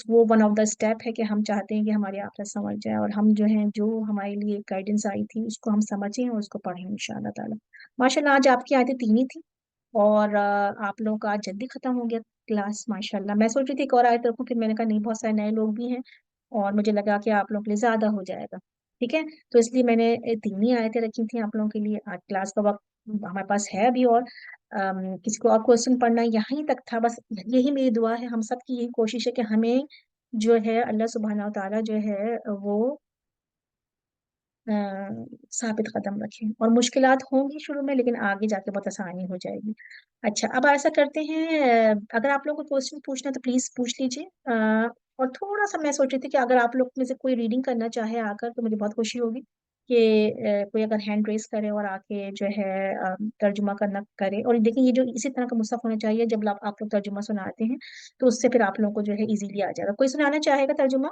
وہ ون آف دا اسٹیپ ہے کہ ہم چاہتے ہیں کہ ہماری آخرت سمجھ جائے، اور ہم جو ہیں جو ہمارے لیے گائیڈنس آئی تھی اس کو ہم سمجھیں اور اس کو پڑھیں انشاءاللہ تعالی۔ ماشاء اللہ آج آپ کی آیتیں 3 ہی تھی، اور آپ لوگوں کا آج جلدی ختم ہو گیا کلاس ماشاء اللہ۔ میں سوچ رہی تھی ایک اور آیت رکھوں، پھر میں نے کہا نہیں بہت سارے نئے لوگ بھی ہیں اور مجھے لگا کہ آپ لوگوں کے لیے زیادہ ہو جائے گا، ٹھیک ہے، تو اس لیے میں نے 3 ہی آیتیں رکھی تھیں آپ لوگوں کے لیے۔ آج کلاس کا وقت ہمارے پاس ہے ابھی، اور کسی کو اور کوشچن پڑھنا یہیں تک تھا، بس یہی میری دعا ہے، ہم سب کی یہی کوشش ہے کہ ہمیں جو ہے اللہ سبحانہ و تعالیٰ جو ہے وہ ثابت قدم رکھیں، اور مشکلات ہوں گی شروع میں لیکن آگے جا کے بہت آسانی ہو جائے گی۔ اچھا اب ایسا کرتے ہیں، اگر آپ لوگوں کو کوشچن پوچھنا تو پلیز پوچھ لیجیے، اور تھوڑا سا میں سوچ رہی تھی کہ اگر آپ لوگ میں سے کوئی ریڈنگ کرنا چاہے آ کر تو مجھے بہت خوشی ہوگی کہ کوئی اگر ہینڈ ریز کرے اور آ کے جو ہے ترجمہ کرنا کرے، اور دیکھیں یہ جو اسی طرح کا مصحف ہونا چاہیے، جب آپ لوگ ترجمہ سناتے ہیں تو اس سے پھر آپ لوگوں کو جو ہے ایزیلی آ جائے گا۔ کوئی سنانا چاہے گا ترجمہ؟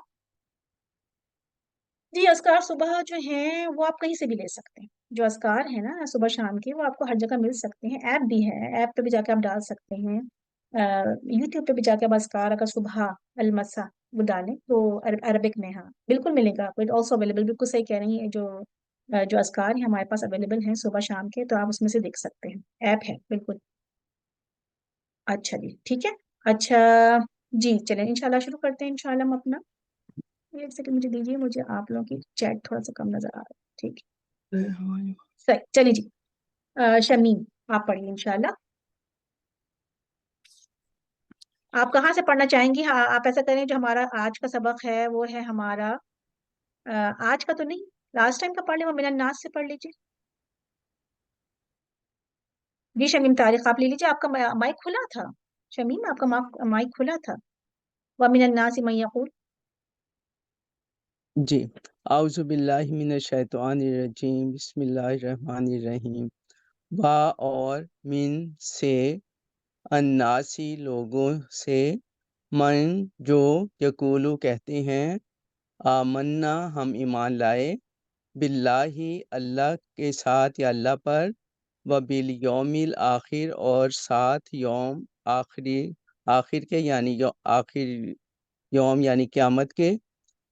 جی اذکار صبح جو ہیں وہ آپ کہیں سے بھی لے سکتے ہیں، جو اذکار ہیں نا صبح شام کے وہ آپ کو ہر جگہ مل سکتے ہیں، ایپ بھی ہے، ایپ پہ بھی جا کے آپ ڈال سکتے ہیں، یوٹیوب پہ بھی جا کے آپ اذکار اگر صبح المسا وہ ڈالیں تو عربک میں ہاں بالکل ملے گا آپ کو، آلسو اویلیبل، بالکل صحیح کہہ رہی ہیں، جو اذکار ہیں ہمارے پاس اویلیبل ہیں صبح شام کے، تو آپ اس میں سے دیکھ سکتے ہیں، ایپ ہے بالکل۔ اچھا جی ٹھیک ہے، اچھا جی چلیں انشاءاللہ شروع کرتے ہیں انشاءاللہ ہم اپنا۔ ایک سیکنڈ مجھے دیجیے، مجھے آپ لوگوں کی چیٹ تھوڑا سا کم نظر آ رہا ہے، ٹھیک ہے صحیح، چلیے جی شمیم آپ پڑھیے انشاءاللہ۔ آپ کہاں سے پڑھنا چاہیں گی؟ ہاں آپ ایسا کریں، جو ہمارا آج کا سبق ہے وہ ہے ہمارا آج کا تو نہیں، لاسٹ ٹائم کا پڑھ لیں، وہ من الناس سے پڑھ لیجیے۔ جی شمیم تاریخ آپ لے لیجیے، آپ کا مائک کھلا تھا، شمیم آپ کا مائک کھلا تھا۔ ومن الناس من یقول، جی اعوذ باللہ من الشیطان الرجیم، بسم اللہ الرحمن الرحیم۔ وا اور من سے، الناسی لوگوں سے، من جو یقولو کہتے ہیں، آمنا ہم ایمان لائے، باللہ اللہ کے ساتھ یا اللہ پر، و بالیوم الآخر اور ساتھ یوم آخر کے یعنی آخر یوم یعنی قیامت کے،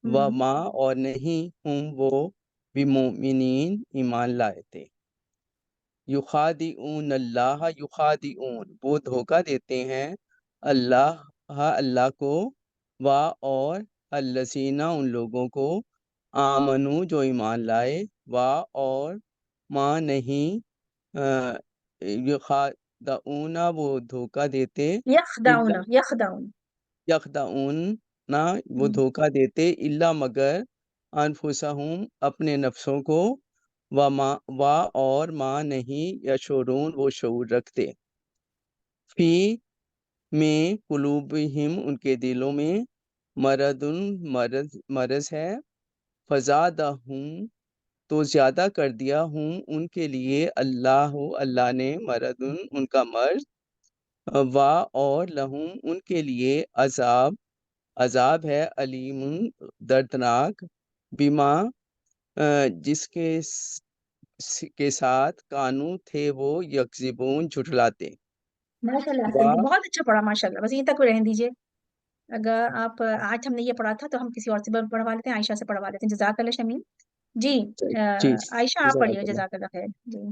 و ما اور نہیں ہوں وہ بمؤمنین ایمان لائے تھے، یخادعون اللہ یخادعون وہ دھوکہ دیتے ہیں اللہ کو، و اور الذین ان لوگوں کو، آمنو جو ایمان لائے، و اور ما نہیں یخادعون وہ دھوکہ دیتے، یخدعون یخدعون یخدعون نہ وہ دھوکہ دیتے، الا مگر انفسہم اپنے نفسوں کو، و اور ما نہیں یشعرون وہ شعور رکھتے، فی میں قلوبہم ان کے دلوں میں، مرض ہے، فزادہم تو زیادہ کر دیا ہوں ان کے لیے اللہ نے ان کا مرض، و اور لہم ان کے لیے عذاب ہے، علیم دردناک، بما جس کے ساتھ کانو تھے وہ یکذبون جھٹلاتے، ماشاء اللہ و بہت اچھا پڑھا ماشاء اللہ، بس یہیں تک رہنے دیجیے۔ اگر آپ آج ہم نے یہ پڑھا تھا تو ہم کسی اور سے پڑھوا لیتے ہیں، عائشہ سے پڑھوا لیتے ہیں، جزاک اللہ شمیم۔ جی جی عائشہ آپ پڑھیے، جزاک اللہ۔ جزاک اللہ خیر جی۔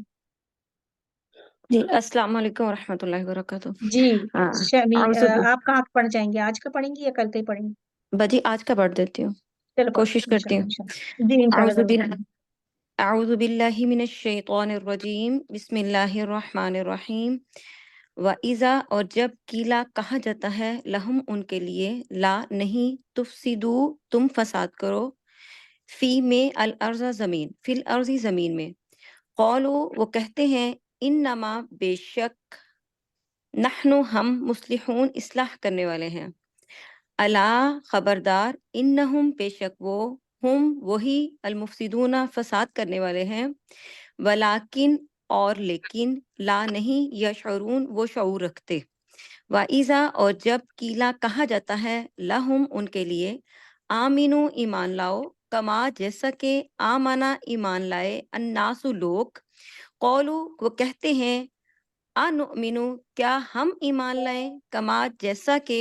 جی السلام علیکم ورحمۃ اللہ وبرکاتہ۔ جی شمیم اعوذ آپ کہاں پڑھنا چاہیں گے؟ آج کا پڑھیں گی یا کل کا ہی پڑھیں گی؟ بجی آج کا پڑھ دیتی ہوں، چلو پڑھو کوشش کرتی انشاءاللہ ہوں۔ انشاءاللہ جی انشاءاللہ ضرور پڑھیں۔ اعوذ باللہ من الشیطان الرجیم، بسم اللہ الرحمن الرحیم۔ وَإِذَا اور جب قیلا کہا جاتا ہے، لہم ان کے لیے، لا نہیں، تفسدو تم فساد کرو، فی میں الارض زمین، فی الارض زمین میں، قولو وہ کہتے ہیں، انما بے شک، نحن ہم، مصلحون اصلاح کرنے والے ہیں، الا خبردار، انہم بے شک وہ، ہم وہی، المفسدون فساد کرنے والے ہیں، ولیکن اور لیکن، لا نہیں، یشعرون وہ شعور رکھتے، وَإِذَا اور جب قیلا کہا جاتا ہے، لہم ان کے لیے، آمینو ایمان لاؤ، کما جیسا کہ آمنا ایمان لائے، الناس لوگ، قولو وہ کہتے ہیں، انؤمنو کیا ہم ایمان لائیں، کما جیسا کہ